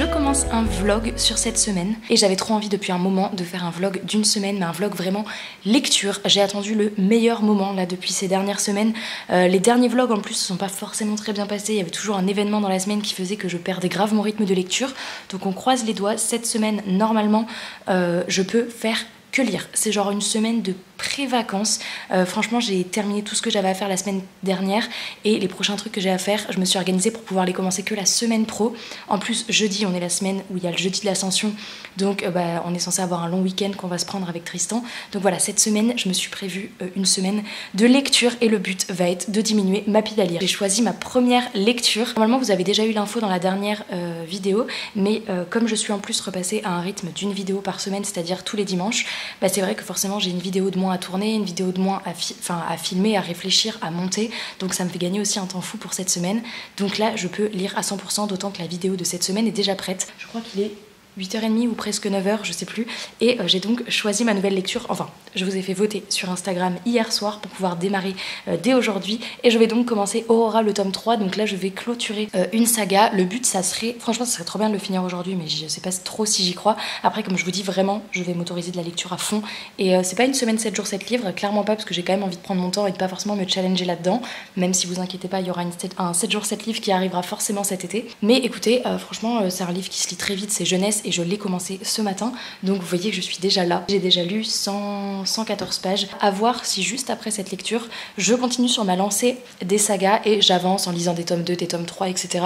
Je commence un vlog sur cette semaine et j'avais trop envie depuis un moment de faire un vlog d'une semaine, mais un vlog vraiment lecture. J'ai attendu le meilleur moment là depuis ces dernières semaines. Les derniers vlogs en plus se sont pas forcément très bien passés. Il y avait toujours un événement dans la semaine qui faisait que je perdais grave mon rythme de lecture. Donc on croise les doigts, cette semaine normalement je peux faire que lire. C'est genre une semaine de pré-vacances. Franchement, j'ai terminé tout ce que j'avais à faire la semaine dernière et les prochains trucs que j'ai à faire, je me suis organisée pour pouvoir les commencer que la semaine pro. En plus, jeudi, on est la semaine où il y a le jeudi de l'Ascension, donc on est censé avoir un long week-end qu'on va se prendre avec Tristan. Donc voilà, cette semaine, je me suis prévu une semaine de lecture et le but va être de diminuer ma pile à lire. J'ai choisi ma première lecture. Normalement, vous avez déjà eu l'info dans la dernière vidéo, mais comme je suis en plus repassée à un rythme d'une vidéo par semaine, c'est-à-dire tous les dimanches, c'est vrai que forcément j'ai une vidéo de moins à tourner, une vidéo de moins à filmer, à réfléchir, à monter, donc ça me fait gagner aussi un temps fou pour cette semaine. Donc là je peux lire à 100%, d'autant que la vidéo de cette semaine est déjà prête. Je crois qu'il est 8h30 ou presque 9h, je sais plus, et j'ai donc choisi ma nouvelle lecture. Enfin, je vous ai fait voter sur Instagram hier soir pour pouvoir démarrer dès aujourd'hui, et je vais donc commencer Aurora le tome 3. Donc là je vais clôturer une saga. Le but ça serait, franchement ça serait trop bien de le finir aujourd'hui, mais je sais pas trop si j'y crois. Après, comme je vous dis, vraiment je vais m'autoriser de la lecture à fond, et c'est pas une semaine 7 jours 7 livres, clairement pas, parce que j'ai quand même envie de prendre mon temps et de pas forcément me challenger là-dedans, même si vous inquiétez pas, il y aura un 7 jours 7 livres qui arrivera forcément cet été. Mais écoutez, franchement c'est un livre qui se lit très vite, c'est jeunesse, et je l'ai commencé ce matin, donc vous voyez que je suis déjà là. J'ai déjà lu 114 pages. À voir si juste après cette lecture je continue sur ma lancée des sagas et j'avance en lisant des tomes 2, des tomes 3, etc.,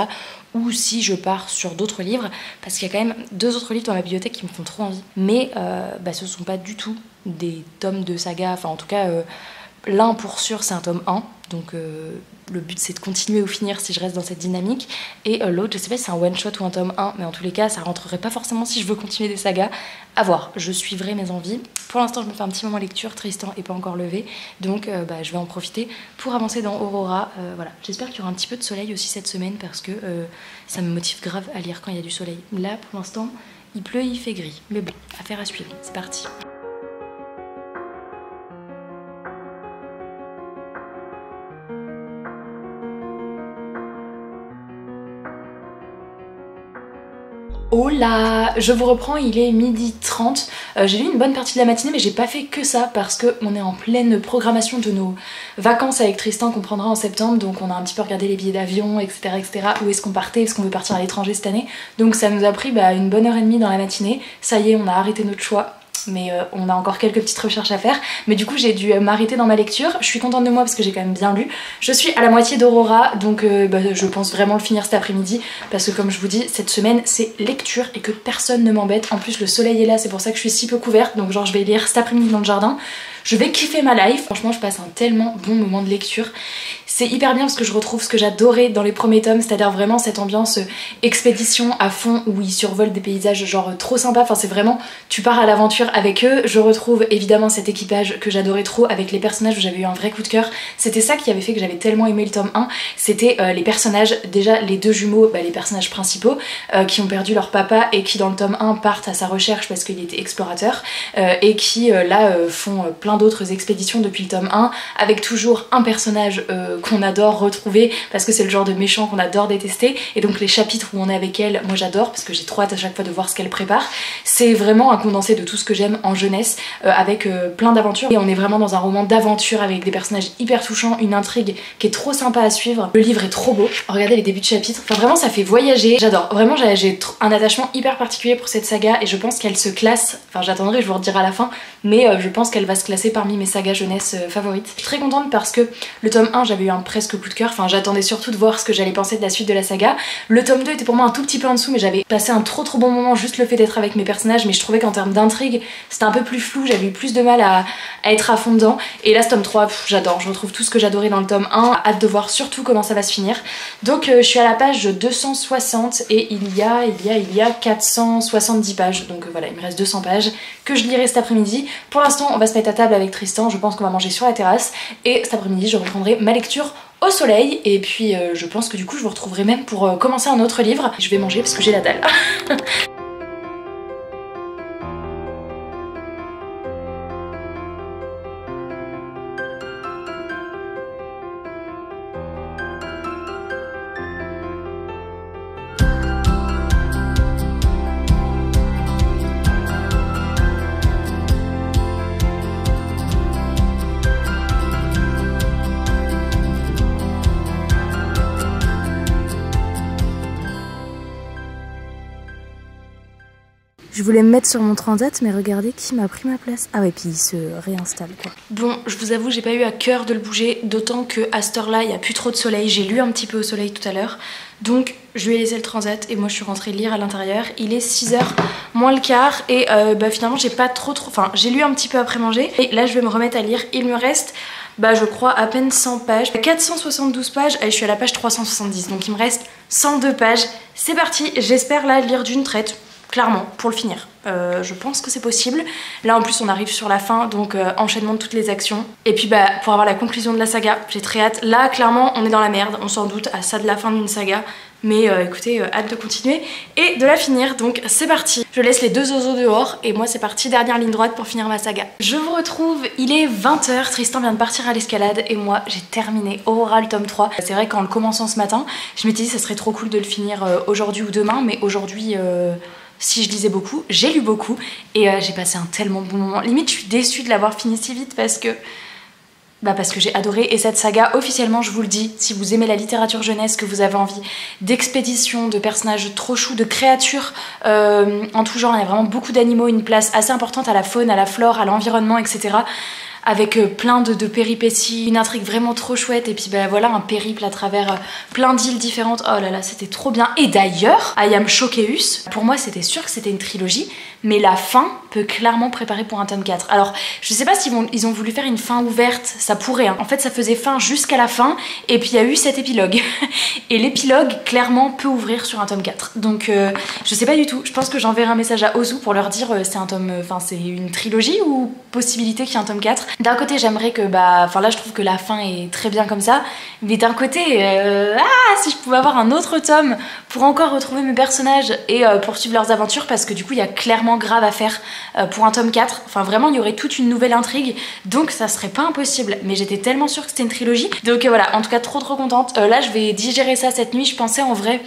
ou si je pars sur d'autres livres, parce qu'il y a quand même 2 autres livres dans ma bibliothèque qui me font trop envie, mais ce sont pas du tout des tomes de saga. Enfin en tout cas l'un pour sûr c'est un tome 1, donc le but c'est de continuer au finir si je reste dans cette dynamique, et l'autre je sais pas si c'est un one shot ou un tome 1, mais en tous les cas ça rentrerait pas forcément si je veux continuer des sagas. À voir, je suivrai mes envies. Pour l'instant je me fais un petit moment lecture, Tristan est pas encore levé, donc je vais en profiter pour avancer dans Aurora. Voilà, j'espère qu'il y aura un petit peu de soleil aussi cette semaine, parce que ça me motive grave à lire quand il y a du soleil. Là pour l'instant il pleut et il fait gris, mais bon, affaire à suivre, c'est parti. Hola, je vous reprends, il est 12h30. J'ai lu une bonne partie de la matinée, mais j'ai pas fait que ça parce qu'on est en pleine programmation de nos vacances avec Tristan qu'on prendra en septembre. Donc on a un petit peu regardé les billets d'avion, etc., etc. Où est-ce qu'on partait, est-ce qu'on veut partir à l'étranger cette année. Donc ça nous a pris une bonne heure et demie dans la matinée. Ça y est, on a arrêté notre choix. Mais on a encore quelques petites recherches à faire. Mais du coup j'ai dû m'arrêter dans ma lecture. Je suis contente de moi parce que j'ai quand même bien lu. Je suis à la moitié d'Aurora, donc je pense vraiment le finir cet après-midi, parce que comme je vous dis, cette semaine c'est lecture et que personne ne m'embête. En plus le soleil est là, c'est pour ça que je suis si peu couverte. Donc genre je vais lire cet après-midi dans le jardin. Je vais kiffer ma life. Franchement je passe un tellement bon moment de lecture. C'est hyper bien parce que je retrouve ce que j'adorais dans les premiers tomes, c'est-à-dire vraiment cette ambiance expédition à fond où ils survolent des paysages genre trop sympas. Enfin c'est vraiment, tu pars à l'aventure avec eux. Je retrouve évidemment cet équipage que j'adorais trop, avec les personnages où j'avais eu un vrai coup de cœur. C'était ça qui avait fait que j'avais tellement aimé le tome 1. C'était les personnages, déjà les 2 jumeaux, les personnages principaux qui ont perdu leur papa et qui dans le tome 1 partent à sa recherche parce qu'il était explorateur, et qui là font plein d'autres expéditions depuis le tome 1, avec toujours un personnage qu'on adore retrouver parce que c'est le genre de méchant qu'on adore détester. Et donc les chapitres où on est avec elle, moi j'adore parce que j'ai trop hâte à chaque fois de voir ce qu'elle prépare. C'est vraiment un condensé de tout ce que j'aime en jeunesse, avec plein d'aventures, et on est vraiment dans un roman d'aventure avec des personnages hyper touchants, une intrigue qui est trop sympa à suivre. Le livre est trop beau, regardez les débuts de chapitres, enfin vraiment ça fait voyager, j'adore. Vraiment j'ai un attachement hyper particulier pour cette saga et je pense qu'elle se classe, enfin j'attendrai, je vous redirai à la fin, mais je pense qu'elle va se classer parmi mes sagas jeunesse favorites. Je suis très contente parce que le tome 1 j'avais eu un presque coup de cœur, enfin j'attendais surtout de voir ce que j'allais penser de la suite de la saga. Le tome 2 était pour moi un tout petit peu en dessous, mais j'avais passé un trop bon moment, juste le fait d'être avec mes personnages, mais je trouvais qu'en termes d'intrigue c'était un peu plus flou, j'avais eu plus de mal à être à fond dedans. Et là ce tome 3, j'adore, je retrouve tout ce que j'adorais dans le tome 1, hâte de voir surtout comment ça va se finir. Donc je suis à la page 260 et il y a 470 pages, donc voilà, il me reste 200 pages que je lirai cet après-midi. Pour l'instant on va se mettre à table avec Tristan, je pense qu'on va manger sur la terrasse, et cet après-midi je reprendrai ma lecture au soleil, et puis je pense que du coup je vous retrouverai même pour commencer un autre livre. Je vais manger parce que j'ai la dalle. Je voulais me mettre sur mon transat, mais regardez qui m'a pris ma place. Ah ouais, puis il se réinstalle quoi. Bon, je vous avoue, j'ai pas eu à cœur de le bouger, d'autant que à cette heure-là, il n'y a plus trop de soleil. J'ai lu un petit peu au soleil tout à l'heure. Donc je lui ai laissé le transat et moi je suis rentrée lire à l'intérieur. Il est 6h moins le quart et finalement j'ai pas trop... Enfin, j'ai lu un petit peu après manger et là je vais me remettre à lire. Il me reste... je crois à peine 100 pages, 472 pages et je suis à la page 370, donc il me reste 102 pages. C'est parti, j'espère là lire d'une traite, clairement, pour le finir. Je pense que c'est possible. Là en plus on arrive sur la fin, donc enchaînement de toutes les actions. Et puis pour avoir la conclusion de la saga, j'ai très hâte. Là clairement on est dans la merde, on s'en doute à ça de la fin d'une saga. Mais écoutez, hâte de continuer et de la finir, donc c'est parti. Je laisse les deux oiseaux dehors et moi c'est parti, dernière ligne droite pour finir ma saga. Je vous retrouve, il est 20h, Tristan vient de partir à l'escalade et moi j'ai terminé Aurora le tome 3. C'est vrai qu'en le commençant ce matin, je m'étais dit ça serait trop cool de le finir aujourd'hui ou demain, mais aujourd'hui... si je lisais beaucoup, j'ai lu beaucoup et j'ai passé un tellement bon moment. Limite je suis déçue de l'avoir fini si vite parce que j'ai adoré. Et cette saga, officiellement je vous le dis, si vous aimez la littérature jeunesse, que vous avez envie d'expéditions, de personnages trop choux, de créatures en tout genre, il y a vraiment beaucoup d'animaux, une place assez importante à la faune, à la flore, à l'environnement, etc. Avec plein de péripéties, une intrigue vraiment trop chouette et puis voilà un périple à travers plein d'îles différentes. Oh là là, c'était trop bien. Et d'ailleurs, I Am Choqueus, pour moi c'était sûr que c'était une trilogie, mais la fin peut clairement préparer pour un tome 4. Alors je sais pas s'ils ils ont voulu faire une fin ouverte, ça pourrait hein. En fait ça faisait fin jusqu'à la fin et puis il y a eu cet épilogue. Et l'épilogue clairement peut ouvrir sur un tome 4. Donc je sais pas du tout, je pense que j'enverrai un message à Ozu pour leur dire c'est un tome, c'est une trilogie ou possibilité qu'il y ait un tome 4. D'un côté j'aimerais que là je trouve que la fin est très bien comme ça, mais d'un côté si je pouvais avoir un autre tome pour encore retrouver mes personnages et poursuivre leurs aventures, parce que du coup il y a clairement grave à faire pour un tome 4, enfin vraiment il y aurait toute une nouvelle intrigue, donc ça serait pas impossible, mais j'étais tellement sûre que c'était une trilogie, donc voilà, en tout cas trop contente. Là je vais digérer ça cette nuit, je pensais en vrai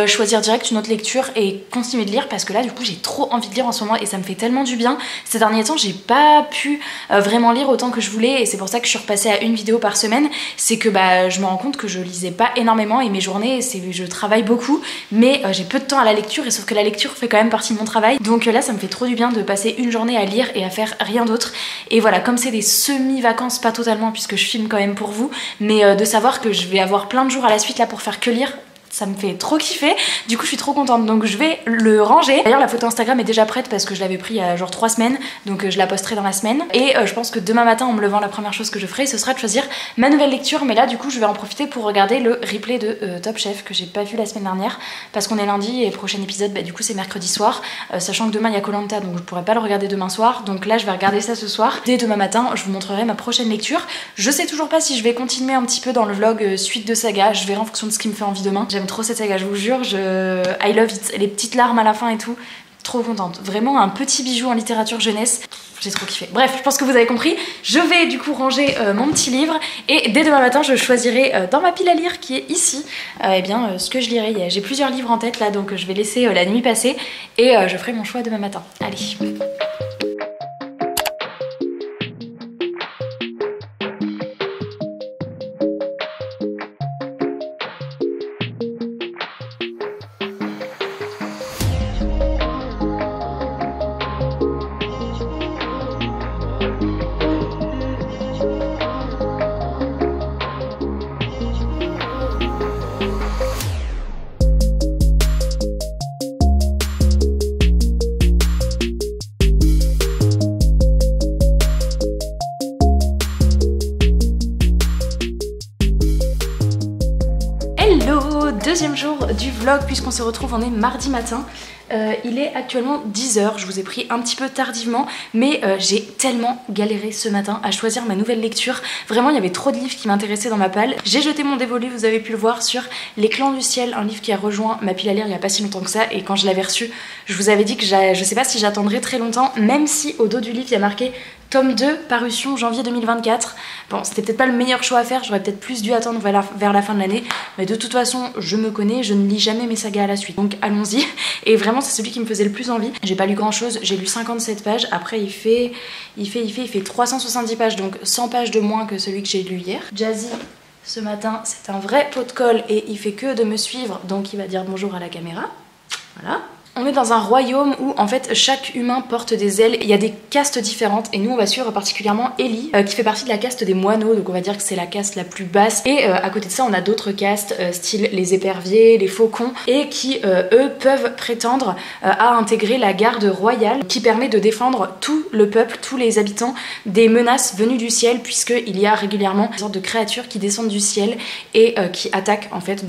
choisir direct une autre lecture et continuer de lire, parce que là du coup j'ai trop envie de lire en ce moment et ça me fait tellement du bien. Ces derniers temps j'ai pas pu vraiment lire autant que je voulais et c'est pour ça que je suis repassée à une vidéo par semaine. C'est que je me rends compte que je lisais pas énormément et mes journées je travaille beaucoup, mais j'ai peu de temps à la lecture, et sauf que la lecture fait quand même partie de mon travail, donc là ça me fait trop du bien de passer une journée à lire et à faire rien d'autre. Et voilà, comme c'est des semi-vacances, pas totalement puisque je filme quand même pour vous, mais de savoir que je vais avoir plein de jours à la suite là pour faire que lire, ça me fait trop kiffer, du coup je suis trop contente, donc je vais le ranger. D'ailleurs la photo Instagram est déjà prête parce que je l'avais pris il y a genre 3 semaines, donc je la posterai dans la semaine. Et je pense que demain matin en me levant, la première chose que je ferai ce sera de choisir ma nouvelle lecture, mais là du coup je vais en profiter pour regarder le replay de Top Chef que j'ai pas vu la semaine dernière parce qu'on est lundi et le prochain épisode du coup c'est mercredi soir, sachant que demain il y a Koh Lanta, donc je pourrais pas le regarder demain soir, donc là je vais regarder ça ce soir. Dès demain matin je vous montrerai ma prochaine lecture. Je sais toujours pas si je vais continuer un petit peu dans le vlog suite de saga, je verrai en fonction de ce qui me fait envie demain. J'aime trop cette saga, je vous jure, I love it, les petites larmes à la fin et tout, trop contente, vraiment un petit bijou en littérature jeunesse, j'ai trop kiffé. Bref, je pense que vous avez compris, je vais du coup ranger mon petit livre et dès demain matin je choisirai dans ma pile à lire qui est ici, ce que je lirai. J'ai plusieurs livres en tête là, donc je vais laisser la nuit passer et je ferai mon choix demain matin. Allez. Deuxième jour du vlog puisqu'on se retrouve, on est mardi matin. Il est actuellement 10h, je vous ai pris un petit peu tardivement, mais j'ai tellement galéré ce matin à choisir ma nouvelle lecture. Vraiment il y avait trop de livres qui m'intéressaient dans ma palle. J'ai jeté mon dévolu, vous avez pu le voir, sur Les Clans du Ciel, un livre qui a rejoint ma pile à lire il n'y a pas si longtemps que ça, et quand je l'avais reçu je vous avais dit que je sais pas si j'attendrai très longtemps, même si au dos du livre il y a marqué tome 2, parution janvier 2024. Bon, c'était peut-être pas le meilleur choix à faire, j'aurais peut-être plus dû attendre vers la fin de l'année, mais de toute façon, je me connais, je ne lis jamais mes sagas à la suite, donc allons-y. Et vraiment, c'est celui qui me faisait le plus envie. J'ai pas lu grand chose, j'ai lu 57 pages, après il fait 370 pages, donc 100 pages de moins que celui que j'ai lu hier. Jazzy, ce matin, c'est un vrai pot de colle et il fait que de me suivre, donc il va dire bonjour à la caméra. Voilà. On est dans un royaume où en fait chaque humain porte des ailes, il y a des castes différentes et nous on va suivre particulièrement Ellie qui fait partie de la caste des moineaux, donc on va dire que c'est la caste la plus basse et à côté de ça on a d'autres castes style les éperviers, les faucons et qui eux peuvent prétendre à intégrer la garde royale qui permet de défendre tout le peuple, tous les habitants des menaces venues du ciel puisqu'il y a régulièrement des sortes de créatures qui descendent du ciel et qui attaquent en fait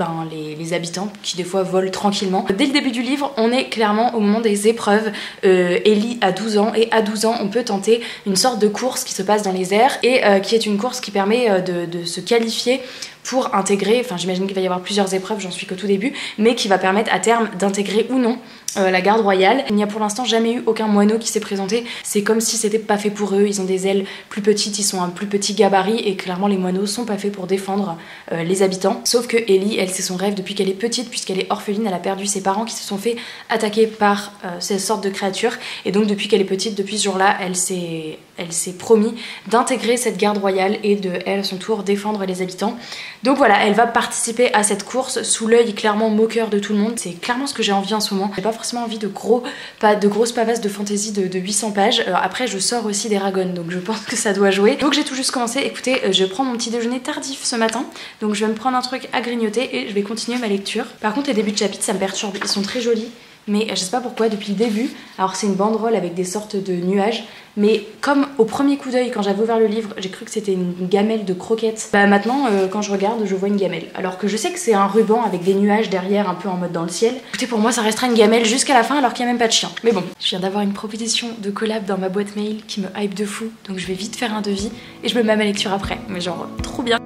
les habitants qui des fois volent tranquillement. Dès le début du livre on est clairement au moment des épreuves. Ellie a 12 ans et à 12 ans on peut tenter une sorte de course qui se passe dans les airs et qui est une course qui permet de se qualifier pour intégrer, enfin j'imagine qu'il va y avoir plusieurs épreuves, j'en suis qu'au tout début, mais qui va permettre à terme d'intégrer ou non la garde royale. Il n'y a pour l'instant jamais eu aucun moineau qui s'est présenté, c'est comme si c'était pas fait pour eux, ils ont des ailes plus petites, ils sont un plus petit gabarit et clairement les moineaux sont pas faits pour défendre les habitants. Sauf que Ellie, elle c'est son rêve depuis qu'elle est petite puisqu'elle est orpheline, elle a perdu ses parents qui se sont fait attaquer par ces sortes de créatures et donc depuis qu'elle est petite, depuis ce jour-là, elle s'est promis d'intégrer cette garde royale et de, elle à son tour, défendre les habitants. Donc voilà, elle va participer à cette course sous l'œil clairement moqueur de tout le monde. C'est clairement ce que j'ai envie en ce moment. J'ai pas forcément envie de grosses pavasses de fantasy de 800 pages. Après, je sors aussi d'Eragon, donc je pense que ça doit jouer. Donc j'ai tout juste commencé. Écoutez, je prends mon petit déjeuner tardif ce matin. Donc je vais me prendre un truc à grignoter et je vais continuer ma lecture. Par contre, les débuts de chapitres, ça me perturbe. Ils sont très jolis. Mais je sais pas pourquoi depuis le début, alors c'est une banderole avec des sortes de nuages, mais comme au premier coup d'œil quand j'avais ouvert le livre j'ai cru que c'était une gamelle de croquettes, bah maintenant quand je regarde je vois une gamelle, alors que je sais que c'est un ruban avec des nuages derrière un peu en mode dans le ciel. Écoutez, pour moi ça restera une gamelle jusqu'à la fin alors qu'il n'y a même pas de chien. Mais bon, je viens d'avoir une proposition de collab dans ma boîte mail qui me hype de fou, donc je vais vite faire un devis et je me mets à ma lecture après, mais genre trop bien.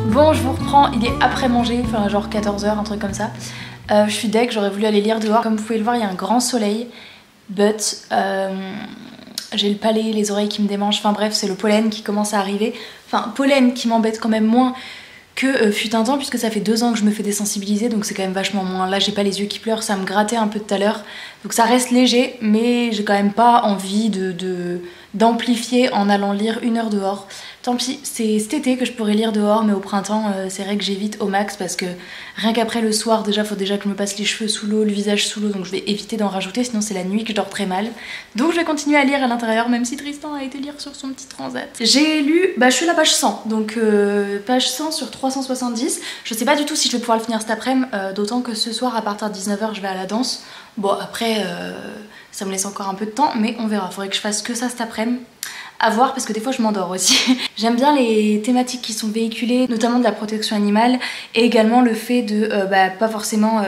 Bon, je vous reprends, il est après manger, enfin genre 14h, un truc comme ça. Je suis deg, j'aurais voulu aller lire dehors. Comme vous pouvez le voir, il y a un grand soleil, but j'ai le palais, les oreilles qui me démangent, enfin bref, c'est le pollen qui commence à arriver. Enfin, pollen qui m'embête quand même moins que fut un temps, puisque ça fait 2 ans que je me fais désensibiliser, donc c'est quand même vachement moins. Là, j'ai pas les yeux qui pleurent, ça me grattait un peu tout à l'heure. Donc ça reste léger, mais j'ai quand même pas envie d'amplifier en allant lire 1 heure dehors. Tant pis, c'est cet été que je pourrais lire dehors, mais au printemps, c'est vrai que j'évite au max parce que rien qu'après le soir, déjà, faut déjà que je me passe les cheveux sous l'eau, le visage sous l'eau, donc je vais éviter d'en rajouter, sinon c'est la nuit que je dors très mal. Donc je vais continuer à lire à l'intérieur, même si Tristan a été lire sur son petit transat. J'ai lu, je suis à la page 100, donc page 100 sur 370. Je sais pas du tout si je vais pouvoir le finir cet après-midi, d'autant que ce soir, à partir de 19h, je vais à la danse. Bon, après, ça me laisse encore un peu de temps, mais on verra. Faudrait que je fasse que ça cet après-midi. À voir parce que des fois je m'endors aussi. J'aime bien les thématiques qui sont véhiculées, notamment de la protection animale et également le fait de pas forcément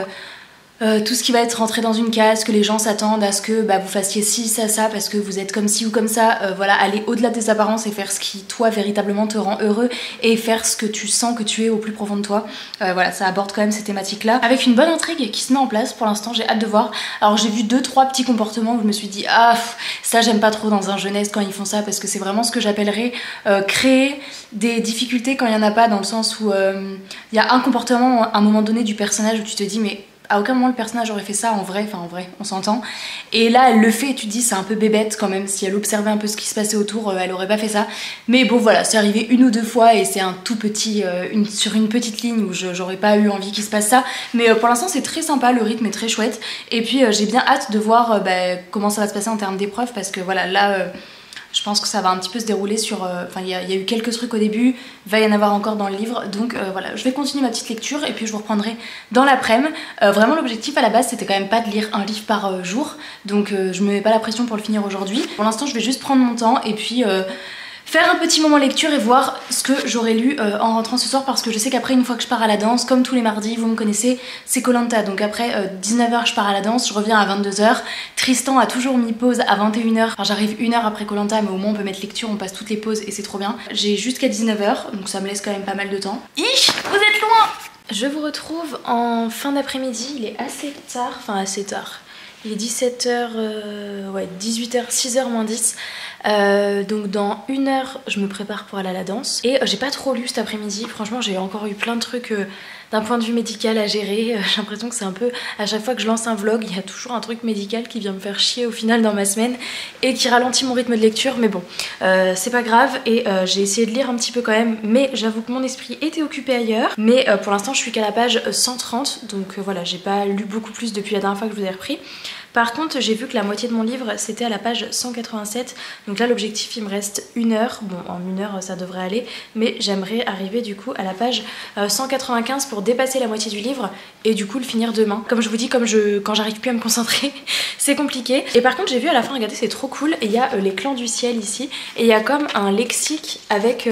tout ce qui va être rentré dans une case, que les gens s'attendent à ce que vous fassiez ci, ça, parce que vous êtes comme ci ou comme ça, voilà, aller au-delà des apparences et faire ce qui toi véritablement te rend heureux et faire ce que tu sens que tu es au plus profond de toi. Voilà, ça aborde quand même ces thématiques là avec une bonne intrigue qui se met en place. Pour l'instant j'ai hâte de voir. Alors j'ai vu 2-3 petits comportements où je me suis dit ça j'aime pas trop dans un jeunesse quand ils font ça, parce que c'est vraiment ce que j'appellerais créer des difficultés quand il y en a pas, dans le sens où il y a un comportement à un moment donné du personnage où tu te dis mais à aucun moment le personnage aurait fait ça en vrai, on s'entend. Et là elle le fait et tu te dis c'est un peu bébête quand même, si elle observait un peu ce qui se passait autour, elle aurait pas fait ça. Mais bon voilà, c'est arrivé 1 ou 2 fois et c'est un tout petit, sur une petite ligne où j'aurais pas eu envie qu'il se passe ça. Mais pour l'instant c'est très sympa, le rythme est très chouette. Et puis j'ai bien hâte de voir comment ça va se passer en termes d'épreuves, parce que voilà, là je pense que ça va un petit peu se dérouler sur... Enfin, il y a eu quelques trucs au début, il va y en avoir encore dans le livre, donc voilà, je vais continuer ma petite lecture et puis je vous reprendrai dans l'après-midi. Vraiment l'objectif à la base c'était quand même pas de lire un livre par jour, donc je me mets pas la pression pour le finir aujourd'hui. Pour l'instant je vais juste prendre mon temps et puis... faire un petit moment lecture et voir ce que j'aurais lu en rentrant ce soir, parce que je sais qu'après une fois que je pars à la danse, comme tous les mardis, vous me connaissez, c'est Koh Lanta, donc après 19h je pars à la danse, je reviens à 22h. Tristan a toujours mis pause à 21h, enfin j'arrive 1 heure après Koh Lanta, mais au moins on peut mettre lecture, on passe toutes les pauses et c'est trop bien. J'ai jusqu'à 19h, donc ça me laisse quand même pas mal de temps. Ich, vous êtes loin! Je vous retrouve en fin d'après-midi, il est assez tard, enfin assez tard. Il est 17h, ouais 18h, 6h moins 10. Donc dans 1 heure je me prépare pour aller à la danse. Et j'ai pas trop lu cet après-midi, franchement j'ai encore eu plein de trucs d'un point de vue médical à gérer. J'ai l'impression que c'est un peu, à chaque fois que je lance un vlog, il y a toujours un truc médical qui vient me faire chier au final dans ma semaine et qui ralentit mon rythme de lecture, mais bon, c'est pas grave. Et j'ai essayé de lire un petit peu quand même, mais j'avoue que mon esprit était occupé ailleurs. Mais pour l'instant je suis qu'à la page 130, donc voilà, j'ai pas lu beaucoup plus depuis la dernière fois que je vous ai repris. Par contre j'ai vu que la moitié de mon livre c'était à la page 187, donc là l'objectif il me reste 1 heure, bon en 1 heure ça devrait aller, mais j'aimerais arriver du coup à la page 195 pour dépasser la moitié du livre et du coup le finir demain. Comme je vous dis, quand j'arrive plus à me concentrer c'est compliqué. Et par contre j'ai vu à la fin, regardez c'est trop cool, et il y a les clans du ciel ici, et il y a comme un lexique avec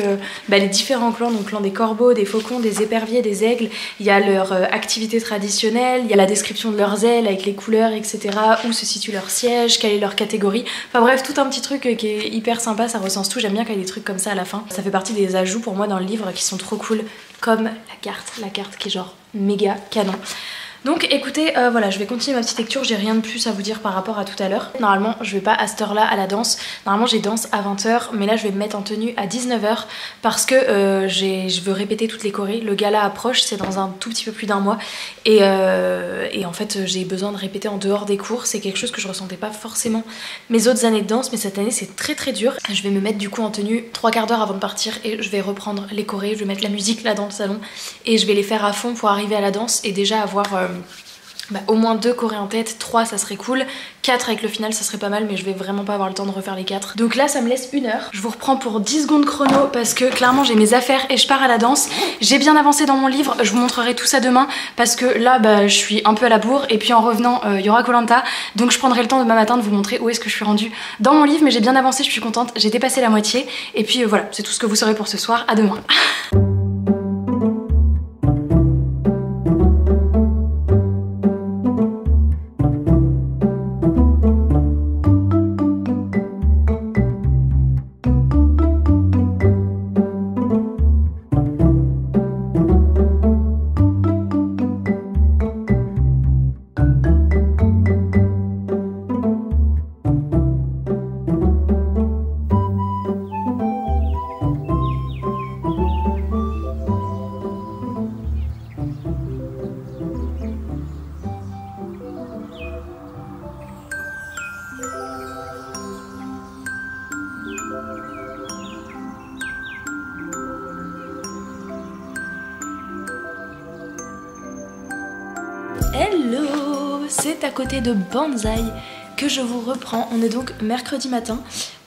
les différents clans, donc clan des corbeaux, des faucons, des éperviers, des aigles, il y a leur activité traditionnelle, il y a la description de leurs ailes avec les couleurs etc, où se situe leur siège, quelle est leur catégorie, enfin bref tout un petit truc qui est hyper sympa, ça recense tout, j'aime bien quand il y a des trucs comme ça à la fin, ça fait partie des ajouts pour moi dans le livre qui sont trop cool, comme la carte qui est genre méga canon. Donc écoutez, voilà, je vais continuer ma petite lecture, j'ai rien de plus à vous dire par rapport à tout à l'heure. Normalement je vais pas à cette heure là à la danse, normalement j'ai danse à 20h, mais là je vais me mettre en tenue à 19h parce que je veux répéter toutes les chorés. Le gala approche, c'est dans un tout petit peu plus d'1 mois, et en fait j'ai besoin de répéter en dehors des cours, c'est quelque chose que je ressentais pas forcément mes autres années de danse, mais cette année c'est très dur. Je vais me mettre du coup en tenue 3/4 d'heure avant de partir et je vais reprendre les chorés, je vais mettre la musique là dans le salon et je vais les faire à fond pour arriver à la danse et déjà avoir au moins 2 chorés en tête, 3 ça serait cool, 4 avec le final ça serait pas mal, mais je vais vraiment pas avoir le temps de refaire les 4. Donc là ça me laisse 1 heure, je vous reprends pour 10 secondes chrono parce que clairement j'ai mes affaires et je pars à la danse. J'ai bien avancé dans mon livre, je vous montrerai tout ça demain parce que là je suis un peu à la bourre, et puis en revenant il y aura Koh-Lanta, donc je prendrai le temps demain matin de vous montrer où est-ce que je suis rendue dans mon livre, mais j'ai bien avancé, je suis contente, j'ai dépassé la moitié, et puis voilà, c'est tout ce que vous saurez pour ce soir, à demain. Hello, c'est à côté de Banzai que je vous reprends. On est donc mercredi matin,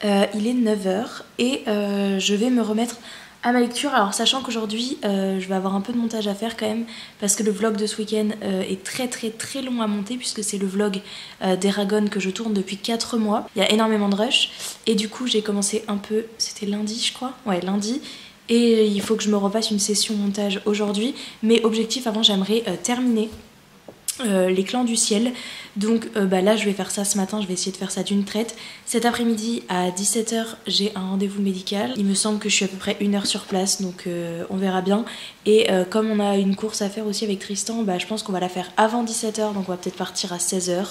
il est 9h et je vais me remettre à ma lecture. Alors sachant qu'aujourd'hui je vais avoir un peu de montage à faire quand même parce que le vlog de ce week-end est très long à monter puisque c'est le vlog d'Eragon que je tourne depuis 4 mois. Il y a énormément de rush et du coup j'ai commencé un peu, c'était lundi je crois, ouais lundi. Et il faut que je me refasse une session montage aujourd'hui, mais objectif avant j'aimerais terminer les clans du ciel. Donc là je vais faire ça ce matin, je vais essayer de faire ça d'une traite. Cet après-midi à 17h j'ai un rendez-vous médical, il me semble que je suis à peu près 1 heure sur place, donc on verra bien. Et comme on a une course à faire aussi avec Tristan, je pense qu'on va la faire avant 17h, donc on va peut-être partir à 16h.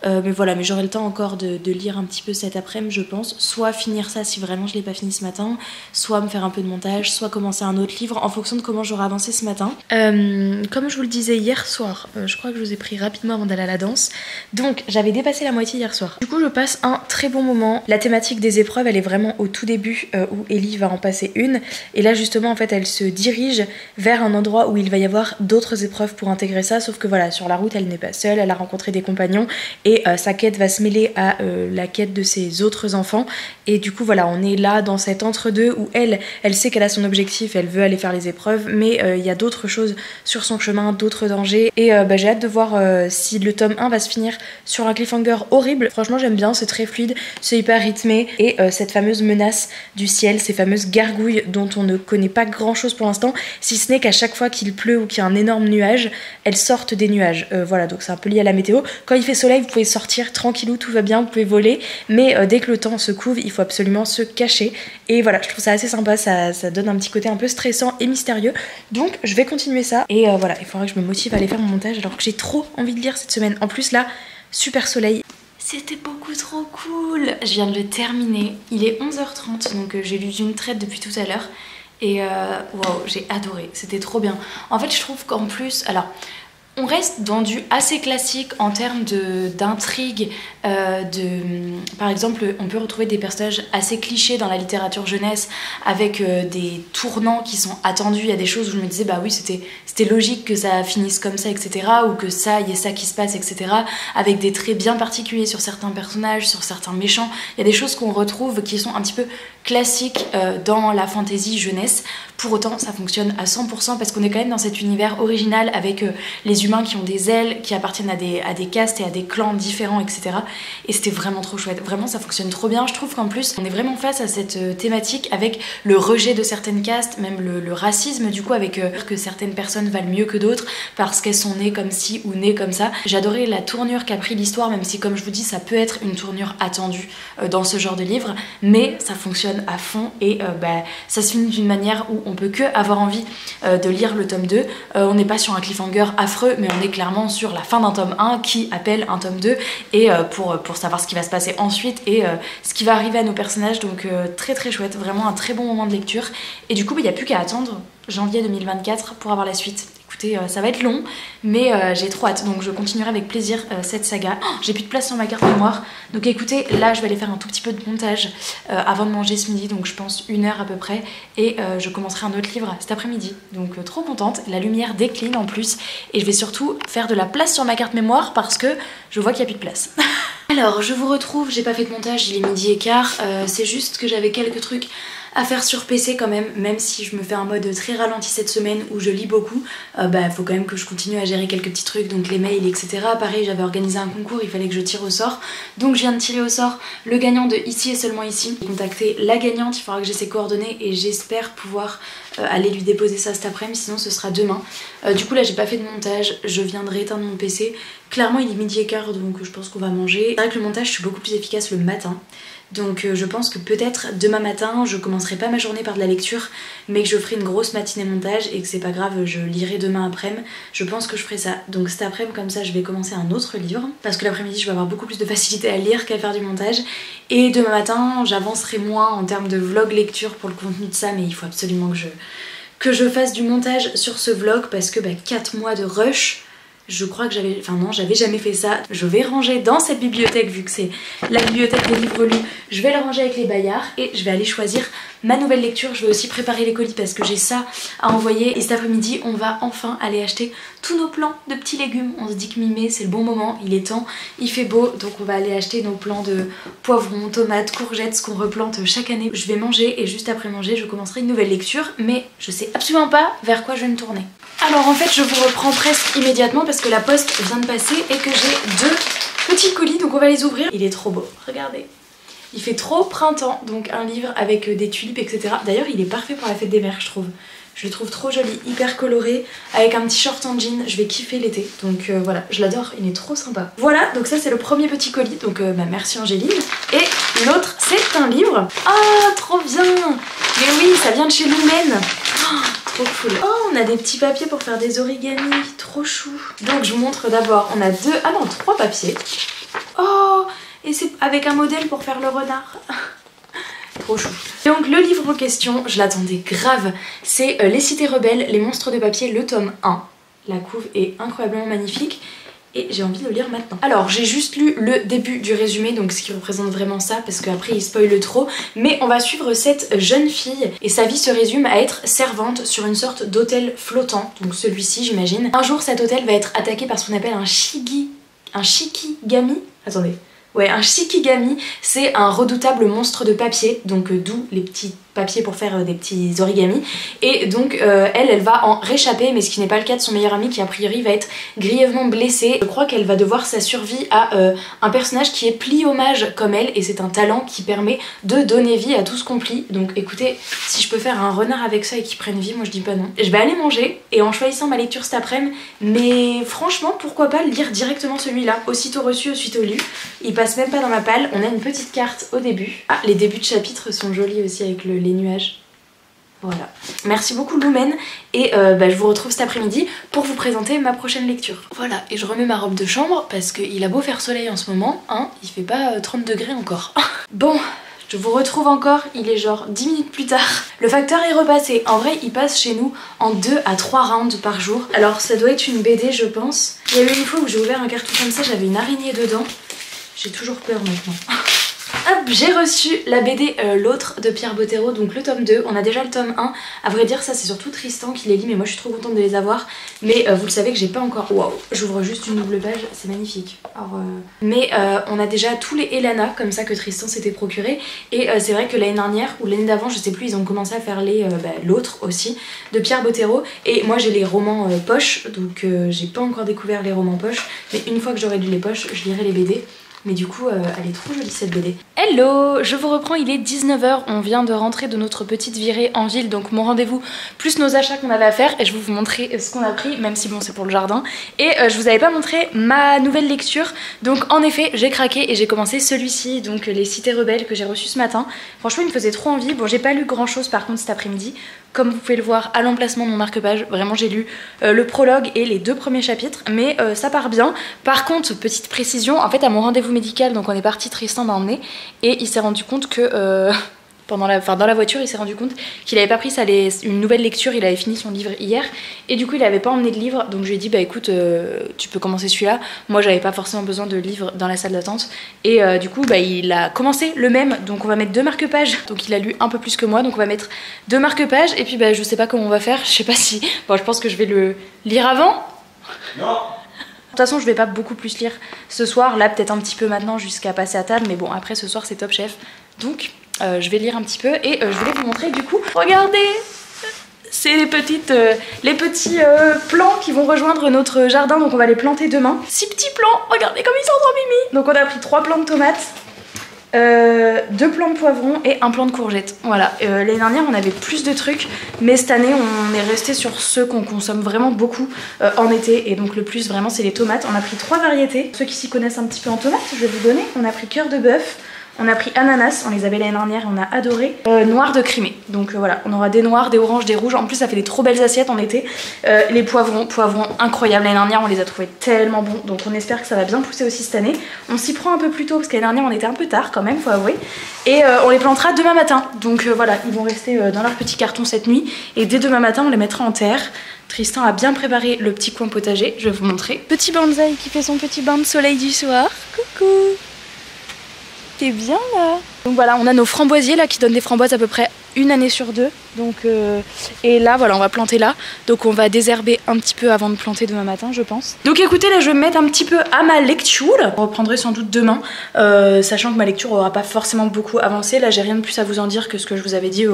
Mais voilà, mais j'aurai le temps encore de lire un petit peu cet après-midi je pense, soit finir ça si vraiment je l'ai pas fini ce matin, soit me faire un peu de montage, soit commencer un autre livre en fonction de comment j'aurai avancé ce matin. Comme je vous le disais hier soir, je crois que je vous ai pris rapidement avant d'aller à la danse, donc j'avais dépassé la moitié hier soir. Du coup je passe un très bon moment, la thématique des épreuves elle est vraiment au tout début où Ellie va en passer une, et là justement en fait elle se dirige vers un endroit où il va y avoir d'autres épreuves pour intégrer ça, sauf que voilà, sur la route elle n'est pas seule, elle a rencontré des compagnons et sa quête va se mêler à la quête de ses autres enfants, et du coup voilà on est là dans cet entre-deux où elle sait qu'elle a son objectif, elle veut aller faire les épreuves, mais il y a d'autres choses sur son chemin, d'autres dangers, et j'ai hâte de voir si le tome 1 va se finir sur un cliffhanger horrible. Franchement j'aime bien, c'est très fluide, c'est hyper rythmé, et cette fameuse menace du ciel, ces fameuses gargouilles dont on ne connaît pas grand chose pour l'instant, si ce n'est qu'à chaque fois qu'il pleut ou qu'il y a un énorme nuage, elles sortent des nuages. Voilà, donc c'est un peu lié à la météo. Quand il fait soleil vous pouvez sortir tranquillou, tout va bien, vous pouvez voler, mais dès que le temps se couvre il faut absolument se cacher, et voilà je trouve ça assez sympa, ça donne un petit côté un peu stressant et mystérieux, donc je vais continuer ça, et voilà il faudra que je me motive à aller faire mon montage alors que j'ai trop envie de lire cette semaine. En plus là super soleil. C'était beaucoup trop cool. Je viens de le terminer. Il est 11h30 donc j'ai lu d'une traite depuis tout à l'heure. Et waouh, j'ai adoré. C'était trop bien. En fait je trouve qu'en plus, alors on reste dans du assez classique en termes d'intrigue. Par exemple, on peut retrouver des personnages assez clichés dans la littérature jeunesse avec des tournants qui sont attendus. Il y a des choses où je me disais bah oui c'était logique que ça finisse comme ça, etc. Ou que ça, il y ait ça qui se passe, etc. Avec des traits bien particuliers sur certains personnages, sur certains méchants. Il y a des choses qu'on retrouve qui sont un petit peu classiques dans la fantasy jeunesse. Pour autant, ça fonctionne à 100% parce qu'on est quand même dans cet univers original avec les humains qui ont des ailes, qui appartiennent à des castes et à des clans différents, etc. Et c'était vraiment trop chouette. Vraiment, ça fonctionne trop bien. Je trouve qu'en plus, on est vraiment face à cette thématique avec le rejet de certaines castes, même le racisme, du coup, avec que certaines personnes valent mieux que d'autres parce qu'elles sont nées comme ci ou nées comme ça. J'adorais la tournure qu'a pris l'histoire, même si, comme je vous dis, ça peut être une tournure attendue dans ce genre de livre, mais ça fonctionne à fond et ça se finit d'une manière où on peut que avoir envie de lire le tome 2. On n'est pas sur un cliffhanger affreux, mais on est clairement sur la fin d'un tome 1 qui appelle un tome 2 et pour savoir ce qui va se passer ensuite et ce qui va arriver à nos personnages. Donc très très chouette, vraiment un très bon moment de lecture. Et du coup il n'y a plus qu'à attendre janvier 2024 pour avoir la suite. Écoutez, ça va être long, mais j'ai trop hâte, donc je continuerai avec plaisir cette saga. Oh, j'ai plus de place sur ma carte mémoire, donc écoutez, là je vais aller faire un tout petit peu de montage avant de manger ce midi, donc je pense 1 heure à peu près, et je commencerai un autre livre cet après-midi. Donc trop contente, la lumière décline en plus, et je vais surtout faire de la place sur ma carte mémoire parce que je vois qu'il n'y a plus de place. Alors je vous retrouve, j'ai pas fait de montage, il est 12h15, c'est juste que j'avais quelques trucs à faire sur PC quand même si je me fais un mode très ralenti cette semaine où je lis beaucoup, faut quand même que je continue à gérer quelques petits trucs, donc les mails, etc. Pareil, j'avais organisé un concours, il fallait que je tire au sort, donc je viens de tirer au sort le gagnant de Ici et seulement ici. J'ai contacté la gagnante, il faudra que j'ai ses coordonnées et j'espère pouvoir aller lui déposer ça cet après-midi, sinon ce sera demain. Du coup là j'ai pas fait de montage, je viendrai éteindre mon PC. Clairement il est 12h15 donc je pense qu'on va manger. C'est vrai que le montage je suis beaucoup plus efficace le matin. Donc je pense que peut-être demain matin je commencerai pas ma journée par de la lecture, mais que je ferai une grosse matinée montage et que c'est pas grave, je lirai demain après-midi. Je pense que je ferai ça. Donc cet après-midi comme ça je vais commencer un autre livre parce que l'après-midi je vais avoir beaucoup plus de facilité à lire qu'à faire du montage. Et demain matin j'avancerai moins en termes de vlog lecture pour le contenu de ça, mais il faut absolument que je fasse du montage sur ce vlog parce que 4 mois de rush. Je crois que j'avais jamais fait ça. Je vais ranger dans cette bibliothèque vu que c'est la bibliothèque des livres lus. Je vais la ranger avec les Bayards et je vais aller choisir ma nouvelle lecture. Je vais aussi préparer les colis parce que j'ai ça à envoyer. Et cet après-midi, on va enfin aller acheter tous nos plants de petits légumes. On se dit que mi-mai, c'est le bon moment, il est temps, il fait beau. Donc on va aller acheter nos plants de poivrons, tomates, courgettes, ce qu'on replante chaque année. Je vais manger et juste après manger, je commencerai une nouvelle lecture. Mais je sais absolument pas vers quoi je vais me tourner. Alors en fait je vous reprends presque immédiatement parce que la poste vient de passer et que j'ai 2 petits colis, donc on va les ouvrir. Il est trop beau, regardez. Il fait trop printemps, donc un livre avec des tulipes, etc. D'ailleurs il est parfait pour la fête des mères je trouve. Je le trouve trop joli, hyper coloré, avec un petit short en jean, je vais kiffer l'été. Donc voilà, je l'adore, il est trop sympa. Voilà, donc ça c'est le premier petit colis, donc merci Angéline. Et l'autre c'est un livre. Ah, trop bien. Mais oui, ça vient de chez Lumen. Oh, trop cool. Oh, on a des petits papiers pour faire des origamis, trop chou. Donc je vous montre d'abord, on a 3 papiers. Oh, et c'est avec un modèle pour faire le renard. Trop chou. Donc le livre en question, je l'attendais grave, c'est Les Cités Rebelles, les monstres de papier, le tome 1. La couve est incroyablement magnifique et j'ai envie de le lire maintenant. Alors j'ai juste lu le début du résumé, donc ce qui représente vraiment ça parce qu'après il spoil trop, mais on va suivre cette jeune fille et sa vie se résume à être servante sur une sorte d'hôtel flottant, donc celui-ci j'imagine. Un jour cet hôtel va être attaqué par ce qu'on appelle un shikigami. Attendez. Ouais, un shikigami, c'est un redoutable monstre de papier, donc d'où les petits papier pour faire des petits origamis. Et donc elle va en réchapper, mais ce qui n'est pas le cas de son meilleur ami qui a priori va être grièvement blessé. Je crois qu'elle va devoir sa survie à un personnage qui est pli-hommage comme elle, et c'est un talent qui permet de donner vie à tout ce qu'on plie. Donc écoutez, si je peux faire un renard avec ça et qu'il prenne vie, moi je dis pas non. Je vais aller manger et en choisissant ma lecture cet après-midi, mais franchement pourquoi pas lire directement celui-là, aussitôt reçu, aussitôt lu. Il passe même pas dans ma palle. On a une petite carte au début. Ah, les débuts de chapitre sont jolis aussi avec les nuages. Voilà. Merci beaucoup Lumen et je vous retrouve cet après-midi pour vous présenter ma prochaine lecture. Voilà, et je remets ma robe de chambre parce qu'il a beau faire soleil en ce moment, hein, il fait pas 30 degrés encore. Bon, je vous retrouve encore, il est genre 10 minutes plus tard. Le facteur est repassé. En vrai, il passe chez nous en 2 à 3 rounds par jour. Alors ça doit être une BD je pense. Il y a eu une fois où j'ai ouvert un carton comme ça, j'avais une araignée dedans. J'ai toujours peur maintenant. Hop, j'ai reçu la BD L'autre de Pierre Bottero, donc le tome 2. On a déjà le tome 1. À vrai dire, ça c'est surtout Tristan qui les lit, mais moi je suis trop contente de les avoir. Mais vous le savez que j'ai pas encore... Waouh, j'ouvre juste une double page, c'est magnifique. Alors, mais on a déjà tous les Elana, comme ça que Tristan s'était procuré. Et c'est vrai que l'année dernière, ou l'année d'avant, je sais plus, ils ont commencé à faire les L'autre aussi, de Pierre Bottero. Et moi j'ai les romans poches, donc j'ai pas encore découvert les romans poches. Mais une fois que j'aurai lu les poches, je lirai les BD. Mais du coup, elle est trop jolie cette BD. Hello, je vous reprends, il est 19 h, on vient de rentrer de notre petite virée en ville, donc mon rendez-vous plus nos achats qu'on avait à faire, et je vais vous montrer ce qu'on a pris, même si bon c'est pour le jardin. Et je vous avais pas montré ma nouvelle lecture, donc en effet j'ai craqué et j'ai commencé celui-ci, donc Les Cités Rebelles que j'ai reçu ce matin. Franchement il me faisait trop envie, bon j'ai pas lu grand chose par contre cet après-midi. Comme vous pouvez le voir à l'emplacement de mon marque-page, vraiment j'ai lu le prologue et les 2 premiers chapitres, mais ça part bien. Par contre, petite précision, en fait à mon rendez-vous médical, donc on est parti, Tristan m'a emmené, et il s'est rendu compte que dans la voiture, il s'est rendu compte qu'il avait pas pris une nouvelle lecture, il avait fini son livre hier, et du coup il avait pas emmené de livre, donc je lui ai dit bah écoute, tu peux commencer celui-là. Moi j'avais pas forcément besoin de livre dans la salle d'attente, et du coup il a commencé le même, donc on va mettre 2 marque-pages, donc il a lu un peu plus que moi, donc on va mettre 2 marque-pages, et puis je sais pas comment on va faire, je sais pas si... Bon, je pense que je vais le lire avant. Non. De toute façon je vais pas beaucoup plus lire ce soir, là peut-être un petit peu maintenant jusqu'à passer à table, mais bon après ce soir c'est Top Chef, donc je vais lire un petit peu et je voulais vous montrer du coup, regardez, c'est les petits plants qui vont rejoindre notre jardin, donc on va les planter demain. 6 petits plants, regardez comme ils sont trop mimi. Donc on a pris 3 plants de tomates, 2 plants de poivrons et 1 plant de courgettes. Voilà, l'année dernière on avait plus de trucs, mais cette année on est resté sur ceux qu'on consomme vraiment beaucoup en été, et donc le plus vraiment c'est les tomates. On a pris 3 variétés. Ceux qui s'y connaissent un petit peu en tomates, je vais vous donner. On a pris cœur de bœuf, on a pris ananas, on les avait l'année dernière, on a adoré. Noir de Crimée, donc voilà, on aura des noirs, des oranges, des rouges. En plus ça fait des trop belles assiettes en été. Les poivrons incroyables, l'année dernière on les a trouvés tellement bons, donc on espère que ça va bien pousser aussi cette année. On s'y prend un peu plus tôt parce que l'année dernière on était un peu tard quand même, faut avouer. Et on les plantera demain matin, donc voilà, ils vont rester dans leur petit carton cette nuit, et dès demain matin on les mettra en terre. Tristan a bien préparé le petit coin potager, je vais vous montrer. Petit bonsaï qui fait son petit bain de soleil du soir. Coucou, t'es bien là? Donc voilà, on a nos framboisiers là qui donnent des framboises à peu près 1 année sur 2. Donc et là voilà, on va planter là. Donc on va désherber un petit peu avant de planter demain matin je pense. Donc écoutez, là je vais me mettre un petit peu à ma lecture. Je reprendrai sans doute demain, sachant que ma lecture aura pas forcément beaucoup avancé. Là j'ai rien de plus à vous en dire que ce que je vous avais dit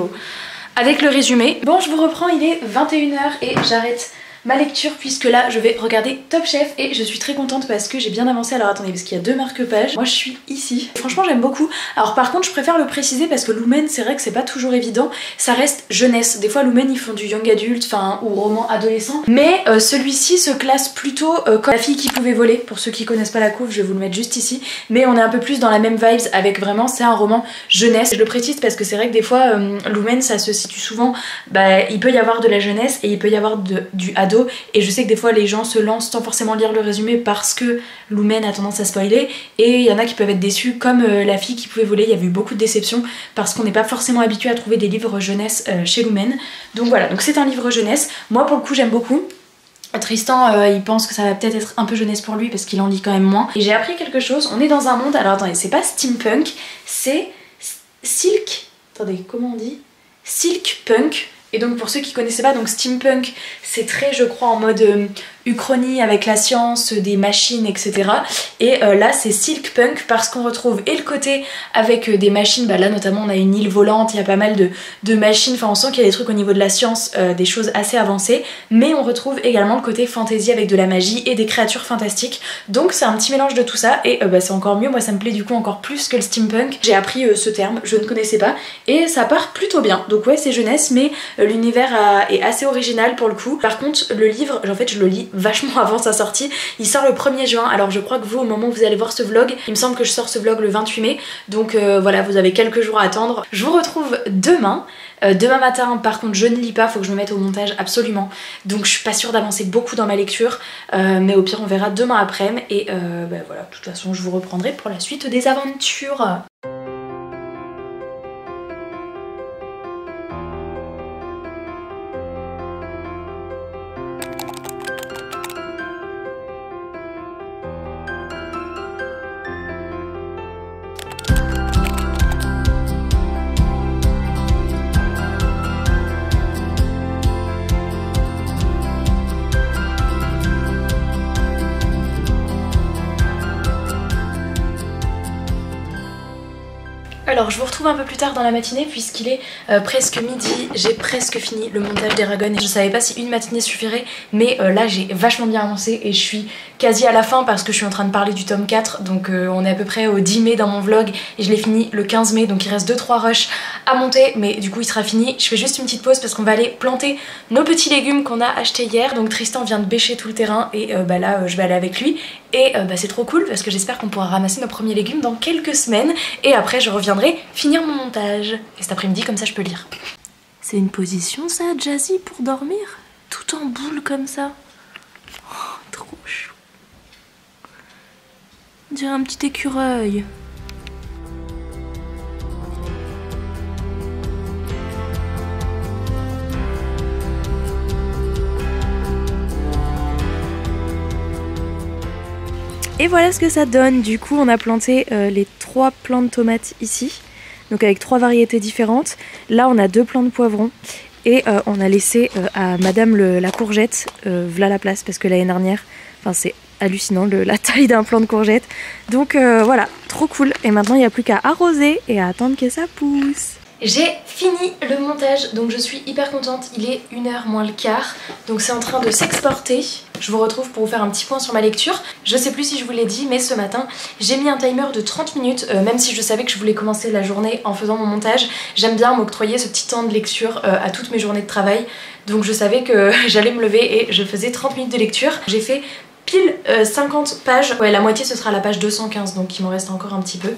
avec le résumé. Bon, je vous reprends, il est 21 h et j'arrête ma lecture puisque là je vais regarder Top Chef, et je suis très contente parce que j'ai bien avancé. Alors attendez, parce qu'il y a 2 marque-pages, moi je suis ici, franchement j'aime beaucoup. Alors par contre je préfère le préciser parce que Lumen, c'est vrai que c'est pas toujours évident, ça reste jeunesse. Des fois Lumen ils font du young adulte, enfin, ou roman adolescent, mais celui-ci se classe plutôt comme La fille qui pouvait voler. Pour ceux qui connaissent pas la couve, je vais vous le mettre juste ici, mais on est un peu plus dans la même vibes avec vraiment, c'est un roman jeunesse. Je le précise parce que c'est vrai que des fois Lumen ça se situe souvent, il peut y avoir de la jeunesse et il peut y avoir du ado. Et je sais que des fois les gens se lancent sans forcément lire le résumé parce que Lumen a tendance à spoiler, et il y en a qui peuvent être déçus, comme La fille qui pouvait voler. Il y avait eu beaucoup de déceptions parce qu'on n'est pas forcément habitué à trouver des livres jeunesse chez Lumen. Donc voilà, donc c'est un livre jeunesse. Moi pour le coup j'aime beaucoup. Tristan il pense que ça va peut-être être un peu jeunesse pour lui parce qu'il en lit quand même moins. Et j'ai appris quelque chose, on est dans un monde, alors attendez, c'est pas steampunk, c'est silk, attendez comment on dit, silk punk. Et donc pour ceux qui connaissaient pas, donc steampunk c'est très je crois en mode uchronie avec la science, des machines etc. Et là c'est silkpunk parce qu'on retrouve et le côté avec des machines, là notamment on a une île volante, il y a pas mal de machines, enfin on sent qu'il y a des trucs au niveau de la science, des choses assez avancées, mais on retrouve également le côté fantasy avec de la magie et des créatures fantastiques. Donc c'est un petit mélange de tout ça, et c'est encore mieux, moi ça me plaît du coup encore plus que le steampunk. J'ai appris ce terme, je ne connaissais pas, et ça part plutôt bien. Donc ouais c'est jeunesse, mais l'univers est assez original pour le coup. Par contre le livre en fait je le lis vachement avant sa sortie. Il sort le 1er juin, alors je crois que vous, au moment où vous allez voir ce vlog, il me semble que je sors ce vlog le 28 mai, donc voilà, vous avez quelques jours à attendre. Je vous retrouve demain. Demain matin, par contre, je ne lis pas, faut que je me mette au montage absolument, donc je suis pas sûre d'avancer beaucoup dans ma lecture, mais au pire on verra demain après-midi, et bah voilà, de toute façon je vous reprendrai pour la suite des aventures. Alors je vous retrouve un peu plus tard dans la matinée puisqu'il est presque midi, j'ai presque fini le montage d'Eragon et je savais pas si une matinée suffirait, mais là j'ai vachement bien avancé et je suis quasi à la fin parce que je suis en train de parler du tome 4, donc on est à peu près au 10 mai dans mon vlog et je l'ai fini le 15 mai, donc il reste 2-3 rushs à monter, mais du coup il sera fini. Je fais juste une petite pause parce qu'on va aller planter nos petits légumes qu'on a achetés hier, donc Tristan vient de bêcher tout le terrain et bah là je vais aller avec lui et bah c'est trop cool parce que j'espère qu'on pourra ramasser nos premiers légumes dans quelques semaines et après je reviendrai finir mon montage. Et cet après-midi, comme ça, je peux lire. C'est une position, ça, Jazzy, pour dormir? Tout en boule comme ça. Oh, trop chou. On dirait un petit écureuil. Et voilà ce que ça donne. Du coup, on a planté les 3 plants de tomates ici, donc avec 3 variétés différentes. Là, on a 2 plants de poivrons et on a laissé à Madame la courgette v'là la place parce que l'année dernière, enfin c'est hallucinant la taille d'un plant de courgette. Donc voilà, trop cool. Et maintenant, il n'y a plus qu'à arroser et à attendre que ça pousse. J'ai fini le montage, donc je suis hyper contente. Il est 1h moins le quart, donc c'est en train de s'exporter. Je vous retrouve pour vous faire un petit point sur ma lecture. Je sais plus si je vous l'ai dit, mais ce matin, j'ai mis un timer de 30 minutes, même si je savais que je voulais commencer la journée en faisant mon montage. J'aime bien m'octroyer ce petit temps de lecture à toutes mes journées de travail, donc je savais que j'allais me lever et je faisais 30 minutes de lecture. J'ai fait pile 50 pages, ouais, la moitié ce sera la page 215, donc il m'en reste encore un petit peu.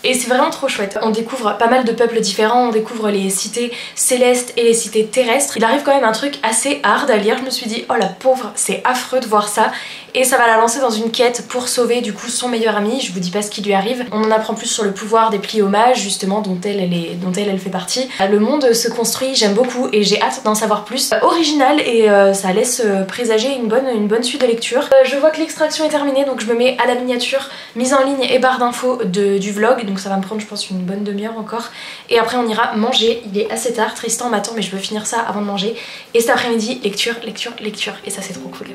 Et c'est vraiment trop chouette. On découvre pas mal de peuples différents, on découvre les cités célestes et les cités terrestres. Il arrive quand même un truc assez hard à lire, je me suis dit oh la pauvre, c'est affreux de voir ça. Et ça va la lancer dans une quête pour sauver du coup son meilleur ami, je vous dis pas ce qui lui arrive. On en apprend plus sur le pouvoir des pliomages justement dont elle fait partie. Le monde se construit, j'aime beaucoup et j'ai hâte d'en savoir plus. Original et ça laisse présager une bonne suite de lecture. Je vois que l'extraction est terminée, donc je me mets à la miniature, mise en ligne et barre d'infos du vlog. Donc ça va me prendre je pense une bonne demi-heure encore. Et après on ira manger, il est assez tard, Tristan m'attend mais je veux finir ça avant de manger. Et cet après-midi, lecture, lecture, lecture. Et ça c'est trop cool.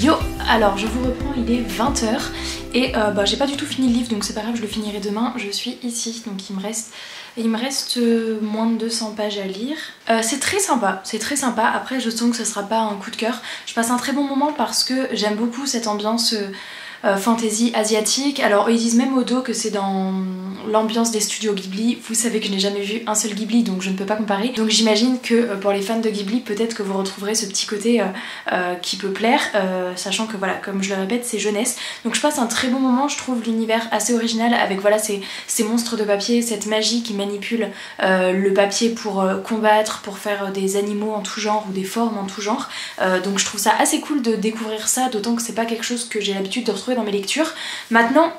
Yo, alors je vous reprends, il est 20 h et j'ai pas du tout fini le livre donc c'est pas grave, je le finirai demain. Je suis ici donc il me reste moins de 200 pages à lire. C'est très sympa, c'est très sympa. Après je sens que ce sera pas un coup de cœur. Je passe un très bon moment parce que j'aime beaucoup cette ambiance fantasy asiatique. Alors ils disent même au dos que c'est dans l'ambiance des studios Ghibli. Vous savez que je n'ai jamais vu un seul Ghibli donc je ne peux pas comparer. Donc j'imagine que pour les fans de Ghibli peut-être que vous retrouverez ce petit côté qui peut plaire, sachant que voilà, comme je le répète, c'est jeunesse. Donc je passe un très bon moment, je trouve l'univers assez original avec voilà ces monstres de papier, cette magie qui manipule le papier pour combattre, pour faire des animaux en tout genre ou des formes en tout genre. Donc je trouve ça assez cool de découvrir ça, d'autant que c'est pas quelque chose que j'ai l'habitude de retrouver dans mes lectures. Maintenant,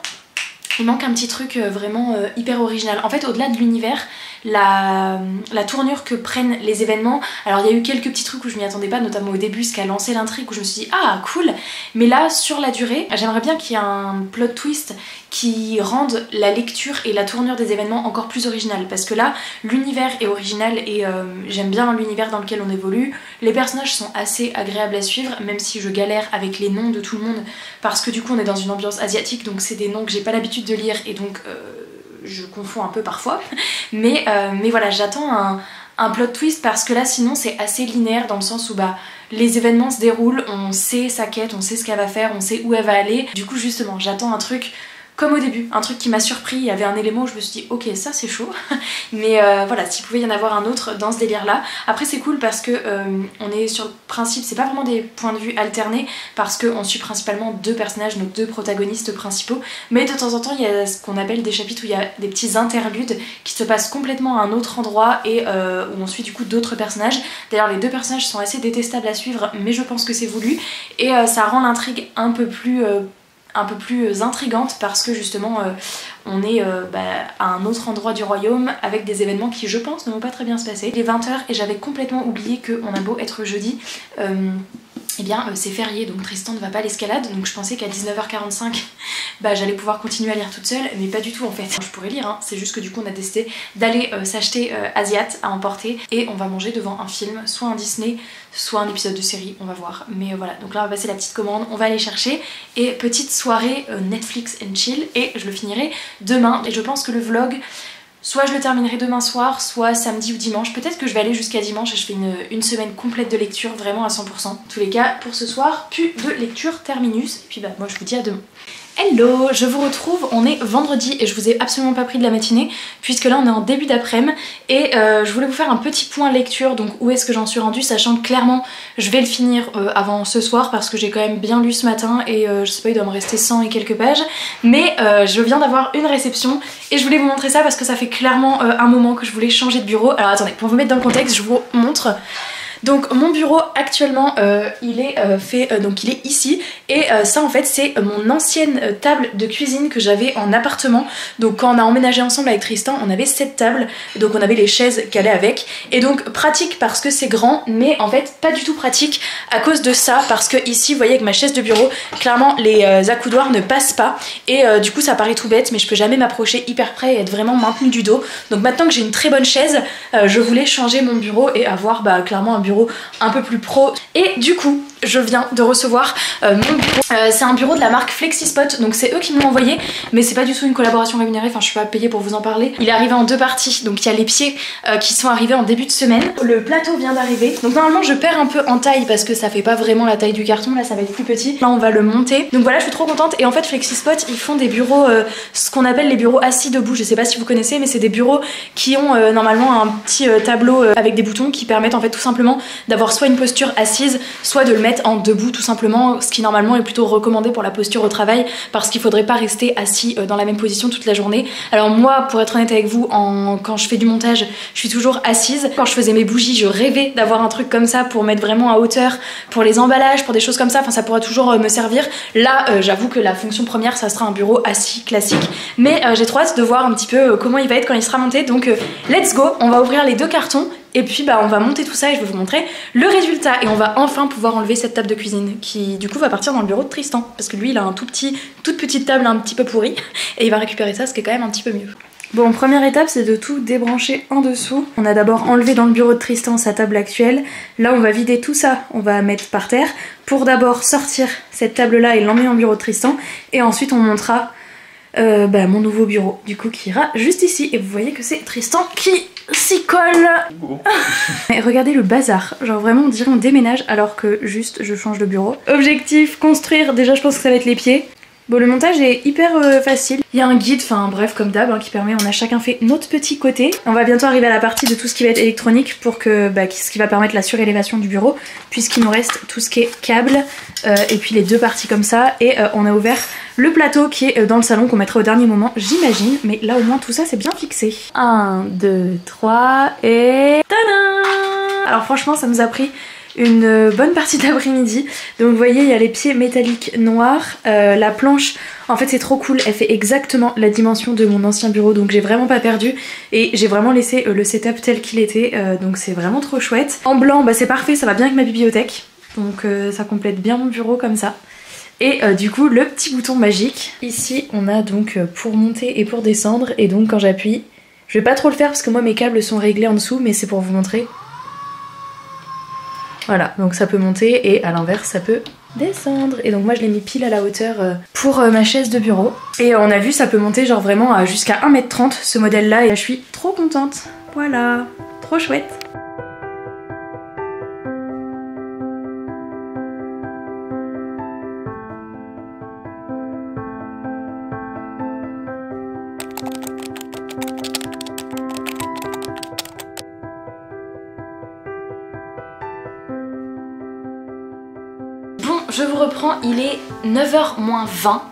il manque un petit truc vraiment hyper original. En fait, au-delà de l'univers, la tournure que prennent les événements, alors il y a eu quelques petits trucs où je m'y attendais pas, notamment au début ce qui a lancé l'intrigue où je me suis dit ah cool, mais là sur la durée j'aimerais bien qu'il y ait un plot twist qui rende la lecture et la tournure des événements encore plus originale, parce que là l'univers est original et j'aime bien l'univers dans lequel on évolue. Les personnages sont assez agréables à suivre, même si je galère avec les noms de tout le monde parce que du coup on est dans une ambiance asiatique, donc c'est des noms que j'ai pas l'habitude de lire et donc je confonds un peu parfois, mais voilà, j'attends un un plot twist parce que là sinon c'est assez linéaire dans le sens où bah les événements se déroulent, on sait sa quête, on sait ce qu'elle va faire, on sait où elle va aller. Du coup justement j'attends un truc comme au début, un truc qui m'a surpris, il y avait un élément où je me suis dit ok ça c'est chaud, mais voilà, s'il pouvait y en avoir un autre dans ce délire là. Après c'est cool parce que on est sur le principe, c'est pas vraiment des points de vue alternés parce qu'on suit principalement deux personnages, nos deux protagonistes principaux, mais de temps en temps il y a ce qu'on appelle des chapitres où il y a des petits interludes qui se passent complètement à un autre endroit et où on suit du coup d'autres personnages. D'ailleurs les deux personnages sont assez détestables à suivre mais je pense que c'est voulu et ça rend l'intrigue un peu plus intrigante parce que justement on est à un autre endroit du royaume avec des événements qui je pense ne vont pas très bien se passer. Il est 20 h et j'avais complètement oublié qu'on a beau être jeudi, eh bien c'est férié donc Tristan ne va pas à l'escalade, donc je pensais qu'à 19 h 45 j'allais pouvoir continuer à lire toute seule, mais pas du tout en fait. Je pourrais lire, hein. C'est juste que du coup on a décidé d'aller s'acheter Asiat à emporter et on va manger devant un film, soit un Disney, soit un épisode de série, on va voir. Mais voilà, donc là on va passer la petite commande, on va aller chercher et petite soirée Netflix and chill et je le finirai demain et je pense que le vlog soit je le terminerai demain soir, soit samedi ou dimanche. Peut-être que je vais aller jusqu'à dimanche et je fais une semaine complète de lecture, vraiment à 100%. En tous les cas, pour ce soir, plus de lecture terminus. Et puis moi je vous dis à demain. Hello, je vous retrouve, on est vendredi et je vous ai absolument pas pris de la matinée puisque là on est en début d'après-midi et je voulais vous faire un petit point lecture, donc où est-ce que j'en suis rendue, sachant que clairement je vais le finir avant ce soir parce que j'ai quand même bien lu ce matin et je sais pas, il doit me rester 100 et quelques pages, mais je viens d'avoir une réception et je voulais vous montrer ça parce que ça fait clairement un moment que je voulais changer de bureau. Alors attendez, pour vous mettre dans le contexte, je vous montre. Donc mon bureau actuellement il est donc il est ici et ça en fait c'est mon ancienne table de cuisine que j'avais en appartement. Donc quand on a emménagé ensemble avec Tristan on avait cette table, donc on avait les chaises qui allaient avec et donc pratique parce que c'est grand, mais en fait pas du tout pratique à cause de ça parce que ici vous voyez avec ma chaise de bureau clairement les accoudoirs ne passent pas et du coup ça paraît tout bête mais je peux jamais m'approcher hyper près et être vraiment maintenue du dos. Donc maintenant que j'ai une très bonne chaise je voulais changer mon bureau et avoir clairement un bureau un peu plus pro et du coup je viens de recevoir mon bureau. C'est un bureau de la marque Flexispot, donc c'est eux qui me l'ont envoyé mais c'est pas du tout une collaboration rémunérée, enfin je suis pas payée pour vous en parler. Il est arrivé en deux parties, donc il y a les pieds qui sont arrivés en début de semaine, le plateau vient d'arriver, donc normalement je perds un peu en taille parce que ça fait pas vraiment la taille du carton, là ça va être plus petit, là on va le monter, donc voilà je suis trop contente. Et en fait Flexispot ils font des bureaux, ce qu'on appelle les bureaux assis debout, je sais pas si vous connaissez mais c'est des bureaux qui ont normalement un petit tableau avec des boutons qui permettent en fait tout simplement d'avoir soit une posture assise, soit de le mettre en debout tout simplement, ce qui normalement est plutôt recommandé pour la posture au travail parce qu'il faudrait pas rester assis dans la même position toute la journée. Alors moi pour être honnête avec vous, quand je fais du montage je suis toujours assise. Quand je faisais mes bougies je rêvais d'avoir un truc comme ça pour mettre vraiment à hauteur pour les emballages, pour des choses comme ça, enfin ça pourra toujours me servir. Là j'avoue que la fonction première ça sera un bureau assis classique, mais j'ai trop hâte de voir un petit peu comment il va être quand il sera monté, donc let's go, on va ouvrir les deux cartons et puis on va monter tout ça et je vais vous montrer le résultat et on va enfin pouvoir enlever cette table de cuisine qui du coup va partir dans le bureau de Tristan parce que lui il a un toute petite table un petit peu pourrie et il va récupérer ça, ce qui est quand même un petit peu mieux. Bon, première étape c'est de tout débrancher en dessous. On a d'abord enlevé dans le bureau de Tristan sa table actuelle. Là on va vider tout ça, on va mettre par terre pour d'abord sortir cette table là et l'emmener dans le bureau de Tristan et ensuite on montera mon nouveau bureau du coup qui ira juste ici et vous voyez que c'est Tristan qui s'y colle. Mais regardez le bazar, genre vraiment on dirait on déménage alors que juste je change de bureau. Objectif construire, déjà je pense que ça va être les pieds. Bon le montage est hyper facile, il y a un guide, enfin bref comme d'hab qui permet, on a chacun fait notre petit côté. On va bientôt arriver à la partie de tout ce qui va être électronique pour que ce qui va permettre la surélévation du bureau puisqu'il nous reste tout ce qui est câble et puis les deux parties comme ça et on a ouvert le plateau qui est dans le salon qu'on mettra au dernier moment j'imagine, mais là au moins tout ça c'est bien fixé. 1, 2, 3 et tadam! Alors franchement ça nous a pris une bonne partie d'après-midi. Donc vous voyez il y a les pieds métalliques noirs, la planche en fait c'est trop cool, elle fait exactement la dimension de mon ancien bureau donc j'ai vraiment pas perdu et j'ai vraiment laissé le setup tel qu'il était donc c'est vraiment trop chouette. En blanc c'est parfait, ça va bien avec ma bibliothèque donc ça complète bien mon bureau comme ça. Et du coup le petit bouton magique, ici on a donc pour monter et pour descendre et donc quand j'appuie, je vais pas trop le faire parce que moi mes câbles sont réglés en dessous mais c'est pour vous montrer. Voilà, donc ça peut monter et à l'inverse ça peut descendre. Et donc moi je l'ai mis pile à la hauteur pour ma chaise de bureau. Et on a vu ça peut monter genre vraiment jusqu'à 1m30 ce modèle là et je suis trop contente. Voilà, trop chouette. Bon, je vous reprends, il est 9h moins 20.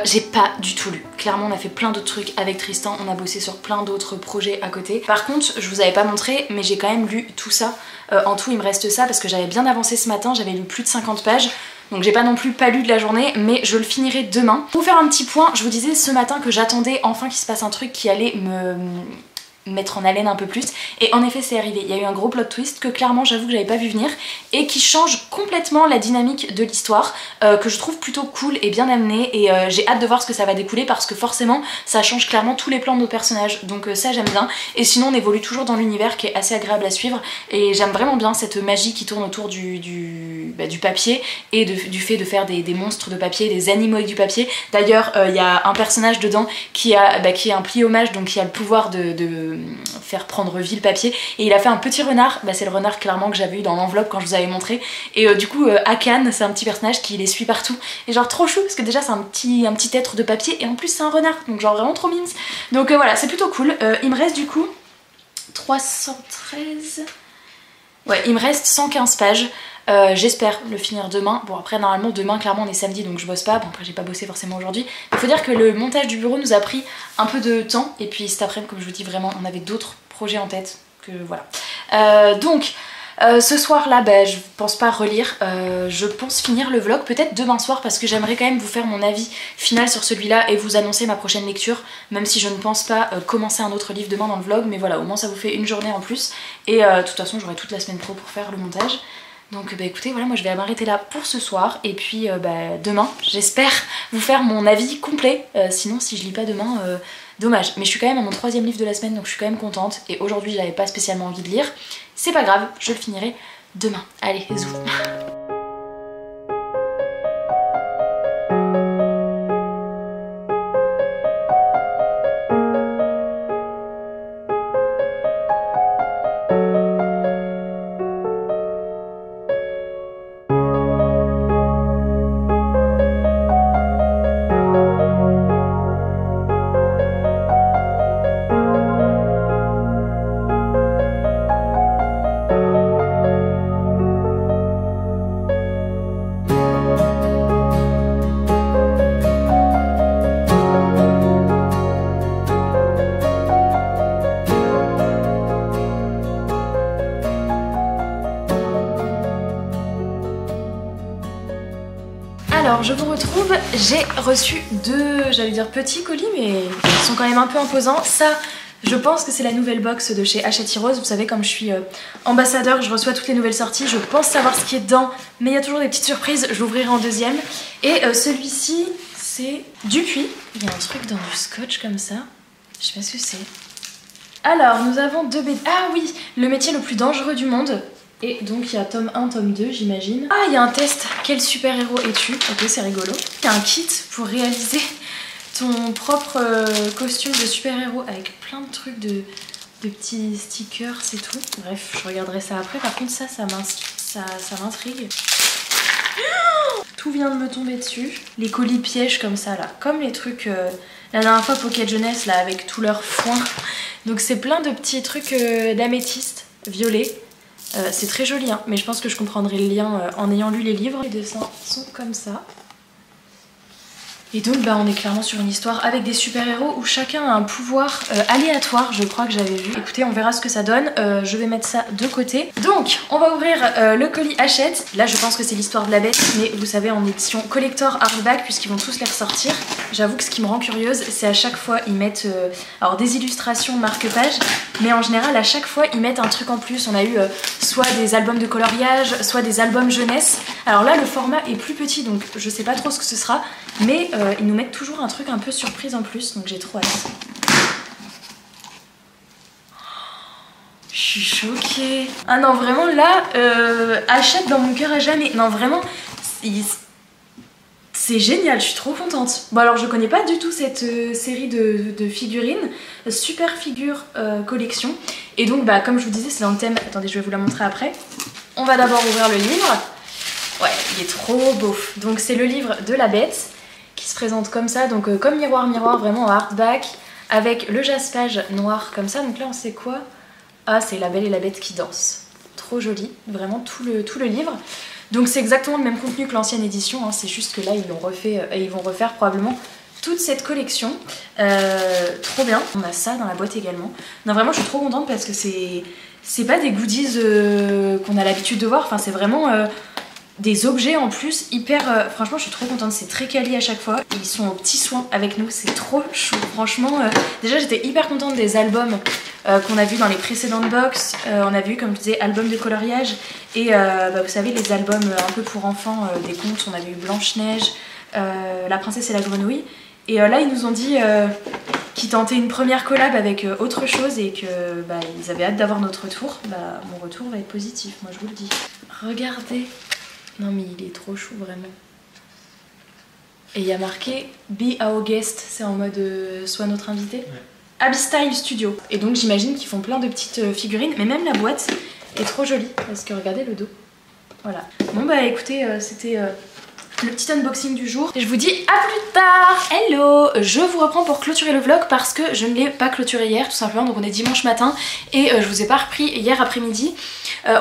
J'ai pas du tout lu. Clairement on a fait plein d'autres trucs avec Tristan, on a bossé sur plein d'autres projets à côté. Par contre je vous avais pas montré mais j'ai quand même lu tout ça. En tout il me reste ça parce que j'avais bien avancé ce matin, j'avais lu plus de 50 pages. Donc j'ai pas non plus pas lu de la journée mais je le finirai demain. Pour vous faire un petit point, je vous disais ce matin que j'attendais enfin qu'il se passe un truc qui allait me mettre en haleine un peu plus et en effet c'est arrivé. Il y a eu un gros plot twist que clairement j'avoue que j'avais pas vu venir et qui change complètement la dynamique de l'histoire, que je trouve plutôt cool et bien amené et j'ai hâte de voir ce que ça va découler parce que forcément ça change clairement tous les plans de nos personnages, donc ça j'aime bien. Et sinon on évolue toujours dans l'univers qui est assez agréable à suivre et j'aime vraiment bien cette magie qui tourne autour du papier et du fait de faire des monstres de papier, des animaux avec du papier. D'ailleurs il y a un personnage dedans qui est un pliomage, donc qui a le pouvoir de faire prendre vie le papier et il a fait un petit renard, c'est le renard clairement que j'avais eu dans l'enveloppe quand je vous avais montré et du coup Akan c'est un petit personnage qui les suit partout et genre trop chou parce que déjà c'est un petit être de papier et en plus c'est un renard donc genre vraiment trop mimes. Donc voilà c'est plutôt cool. Il me reste du coup 313, ouais il me reste 115 pages. J'espère le finir demain. Bon après normalement demain clairement on est samedi donc je bosse pas, bon après j'ai pas bossé forcément aujourd'hui. Il faut dire que le montage du bureau nous a pris un peu de temps et puis cet après-midi comme je vous dis vraiment on avait d'autres projets en tête que voilà. Donc ce soir là je pense pas relire, je pense finir le vlog peut-être demain soir parce que j'aimerais quand même vous faire mon avis final sur celui-là et vous annoncer ma prochaine lecture, même si je ne pense pas commencer un autre livre demain dans le vlog, mais voilà au moins ça vous fait une journée en plus et de toute façon j'aurai toute la semaine pro pour faire le montage. Donc écoutez voilà moi je vais m'arrêter là pour ce soir et puis demain j'espère vous faire mon avis complet, sinon si je lis pas demain dommage, mais je suis quand même à mon 3e livre de la semaine donc je suis quand même contente et aujourd'hui j'avais pas spécialement envie de lire, c'est pas grave, je le finirai demain. Allez zou. Alors je vous retrouve, j'ai reçu deux, j'allais dire petits colis mais ils sont quand même un peu imposants. Ça je pense que c'est la nouvelle box de chez Hachette Heroes, vous savez comme je suis ambassadeur, je reçois toutes les nouvelles sorties, je pense savoir ce qui est dedans mais il y a toujours des petites surprises, je l'ouvrirai en deuxième. Et celui-ci c'est Dupuis, il y a un truc dans du scotch comme ça, je sais pas ce que c'est. Alors nous avons deux BD, ah oui, le métier le plus dangereux du monde. Et donc il y a tome 1, tome 2 j'imagine. Ah il y a un test, quel super héros es-tu? Ok c'est rigolo. Il y a un kit pour réaliser ton propre costume de super héros avec plein de trucs de petits stickers c'est tout. Bref je regarderai ça après, par contre ça m'intrigue. Tout vient de me tomber dessus. Les colis pièges comme ça là, comme les trucs la dernière fois Pocket Jeunesse là avec tout leur foin. Donc c'est plein de petits trucs d'améthyste violet. C'est très joli hein, mais je pense que je comprendrai le lien en ayant lu les livres. Les dessins sont comme ça. Et donc on est clairement sur une histoire avec des super-héros où chacun a un pouvoir aléatoire, je crois que j'avais vu. Écoutez, on verra ce que ça donne, je vais mettre ça de côté. Donc, on va ouvrir le colis Hachette. Là, je pense que c'est l'histoire de la bête, mais vous savez, en édition collector hardback, puisqu'ils vont tous les ressortir. J'avoue que ce qui me rend curieuse, c'est à chaque fois, ils mettent alors des illustrations marque-page, mais en général, à chaque fois, ils mettent un truc en plus. On a eu soit des albums de coloriage, soit des albums jeunesse. Alors là, le format est plus petit, donc je sais pas trop ce que ce sera, mais ils nous mettent toujours un truc un peu surprise en plus, donc j'ai trop hâte. Je suis choquée. Ah non vraiment là, Hachette dans mon cœur à jamais. Non vraiment, C'est génial, je suis trop contente. Bon alors je connais pas du tout cette série de figurines, super figure collection. Et donc bah comme je vous disais c'est dans le thème, attendez je vais vous la montrer après. On va d'abord ouvrir le livre. Ouais il est trop beau. Donc c'est le livre de la Bête qui se présente comme ça, donc comme miroir miroir vraiment en hardback avec le jaspage noir comme ça. Donc là on sait quoi? Ah c'est La Belle et la Bête qui dansent. Trop joli, vraiment tout le livre. Donc c'est exactement le même contenu que l'ancienne édition, hein. C'est juste que là ils l'ont refait et ils vont refaire probablement toute cette collection. Trop bien. On a ça dans la boîte également. Non vraiment je suis trop contente parce que c'est pas des goodies qu'on a l'habitude de voir, enfin c'est vraiment des objets en plus hyper... franchement je suis trop contente, c'est très quali à chaque fois. Et ils sont aux petits soins avec nous, c'est trop chou. Franchement, déjà j'étais hyper contente des albums qu'on a vu dans les précédentes box. On a vu comme je disais albums de coloriage et bah, vous savez les albums un peu pour enfants des contes. On avait eu Blanche-Neige, La Princesse et la Grenouille. Et là ils nous ont dit qu'ils tentaient une première collab avec autre chose et que bah, ils avaient hâte d'avoir notre retour. Bah mon retour va être positif, moi je vous le dis. Regardez. Non mais il est trop chou vraiment. Et il y a marqué Be Our Guest, c'est en mode sois notre invité. Ouais. Abyss Style Studio. Et donc j'imagine qu'ils font plein de petites figurines, mais même la boîte est trop jolie parce que regardez le dos. Voilà. Bon bah écoutez, c'était le petit unboxing du jour. Et je vous dis à plus tard. Hello. Je vous reprends pour clôturer le vlog parce que je ne l'ai pas clôturé hier tout simplement. Donc on est dimanche matin et je vous ai pas repris hier après-midi.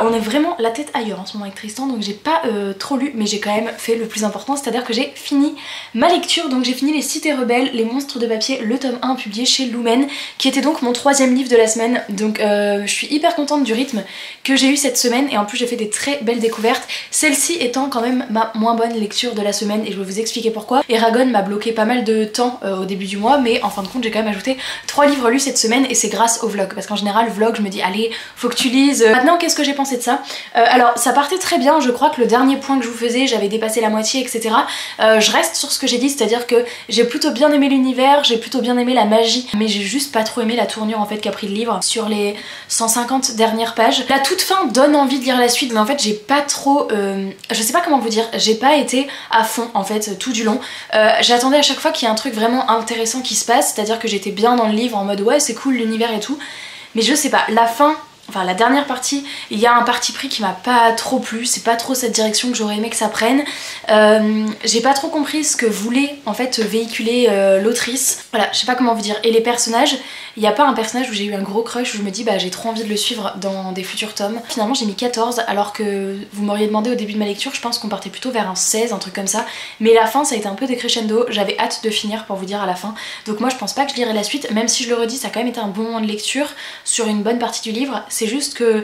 On est vraiment la tête ailleurs en ce moment avec Tristan, donc j'ai pas trop lu, mais j'ai quand même fait le plus important, c'est à dire que j'ai fini ma lecture. Donc j'ai fini Les Cités Rebelles, Les Monstres de Papier, le tome 1 publié chez Lumen, qui était donc mon 3e livre de la semaine. Donc je suis hyper contente du rythme que j'ai eu cette semaine et en plus j'ai fait des très belles découvertes, celle-ci étant quand même ma moins bonne lecture de la semaine et je vais vous expliquer pourquoi. Eragon m'a bloqué pas mal de temps au début du mois, mais en fin de compte j'ai quand même ajouté 3 livres lus cette semaine et c'est grâce au vlog, parce qu'en général vlog je me dis allez faut que tu lises. Maintenant qu'est-ce que j'ai pensé de ça? Alors ça partait très bien, je crois que le dernier point que je vous faisais j'avais dépassé la moitié etc. Je reste sur ce que j'ai dit, c'est à dire que j'ai plutôt bien aimé l'univers, j'ai plutôt bien aimé la magie, mais j'ai juste pas trop aimé la tournure en fait qu'a pris le livre sur les 150 dernières pages. La toute fin donne envie de lire la suite, mais en fait j'ai pas trop je sais pas comment vous dire, j'ai pas été à fond en fait tout du long. J'attendais à chaque fois qu'il y ait un truc vraiment intéressant qui se passe, c'est à dire que j'étais bien dans le livre en mode ouais c'est cool l'univers et tout, mais je sais pas, la fin, enfin la dernière partie, il y a un parti pris qui m'a pas trop plu, c'est pas trop cette direction que j'aurais aimé que ça prenne. J'ai pas trop compris ce que voulait en fait véhiculer l'autrice. Voilà, je sais pas comment vous dire. Et les personnages, il n'y a pas un personnage où j'ai eu un gros crush, où je me dis bah j'ai trop envie de le suivre dans des futurs tomes. Finalement j'ai mis 14 alors que vous m'auriez demandé au début de ma lecture, je pense qu'on partait plutôt vers un 16, un truc comme ça. Mais la fin ça a été un peu décrescendo, j'avais hâte de finir pour vous dire à la fin. Donc moi je pense pas que je lirai la suite, même si je le redis ça a quand même été un bon moment de lecture sur une bonne partie du livre. C'est juste que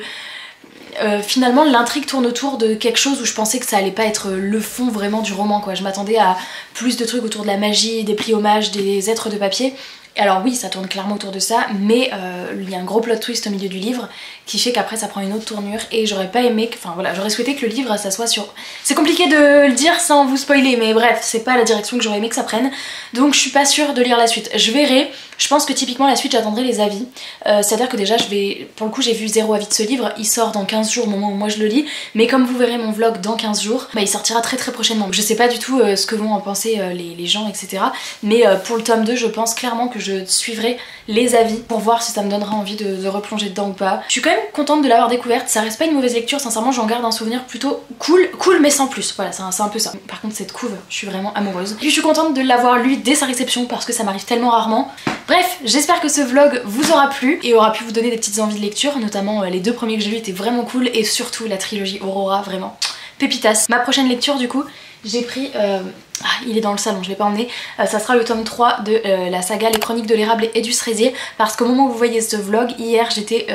finalement l'intrigue tourne autour de quelque chose où je pensais que ça allait pas être le fond vraiment du roman quoi. Je m'attendais à plus de trucs autour de la magie, des prix hommages, des êtres de papier. Et alors oui ça tourne clairement autour de ça, mais il y a un gros plot twist au milieu du livre qui fait qu'après ça prend une autre tournure et j'aurais pas aimé, enfin voilà, j'aurais souhaité que le livre ça soit sur... C'est compliqué de le dire sans vous spoiler, mais bref, c'est pas la direction que j'aurais aimé que ça prenne, donc je suis pas sûre de lire la suite. Je verrai, je pense que typiquement la suite j'attendrai les avis, c'est à dire que déjà je vais, pour le coup j'ai vu 0 avis de ce livre, il sort dans 15 jours au moment où moi je le lis, mais comme vous verrez mon vlog dans 15 jours, bah il sortira très prochainement. Je sais pas du tout ce que vont en penser les gens etc, mais pour le tome 2 je pense clairement que je suivrai les avis pour voir si ça me donnera envie de replonger dedans ou pas. Je suis quand même contente de l'avoir découverte, ça reste pas une mauvaise lecture, sincèrement j'en garde un souvenir plutôt cool mais sans plus, voilà c'est un peu ça. Par contre cette couve, je suis vraiment amoureuse. Et puis je suis contente de l'avoir lu dès sa réception parce que ça m'arrive tellement rarement. Bref, j'espère que ce vlog vous aura plu et aura pu vous donner des petites envies de lecture, notamment les 2 premiers que j'ai lus étaient vraiment cool et surtout la trilogie Aurora, vraiment pépitas. Ma prochaine lecture du coup, j'ai pris... il est dans le salon, je l'ai pas emmené. Ça sera le tome 3 de la saga Les Chroniques de l'Érable et du Cerisier, parce qu'au moment où vous voyez ce vlog, hier j'étais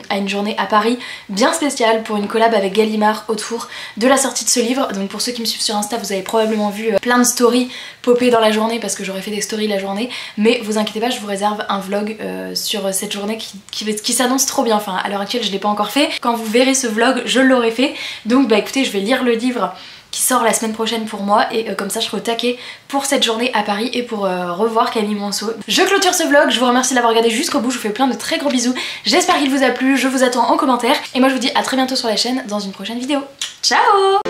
à une journée à Paris bien spéciale pour une collab avec Gallimard autour de la sortie de ce livre. Donc pour ceux qui me suivent sur Insta, vous avez probablement vu plein de stories popper dans la journée parce que j'aurais fait des stories la journée, mais vous inquiétez pas, je vous réserve un vlog sur cette journée qui s'annonce trop bien. Enfin à l'heure actuelle je l'ai pas encore fait, quand vous verrez ce vlog je l'aurai fait. Donc bah écoutez, je vais lire le livre qui sort la semaine prochaine pour moi et comme ça je serai au taquet pour cette journée à Paris et pour revoir Camille Monceau. Je clôture ce vlog, je vous remercie de l'avoir regardé jusqu'au bout, je vous fais plein de très gros bisous, j'espère qu'il vous a plu, je vous attends en commentaire et moi je vous dis à très bientôt sur la chaîne dans une prochaine vidéo. Ciao!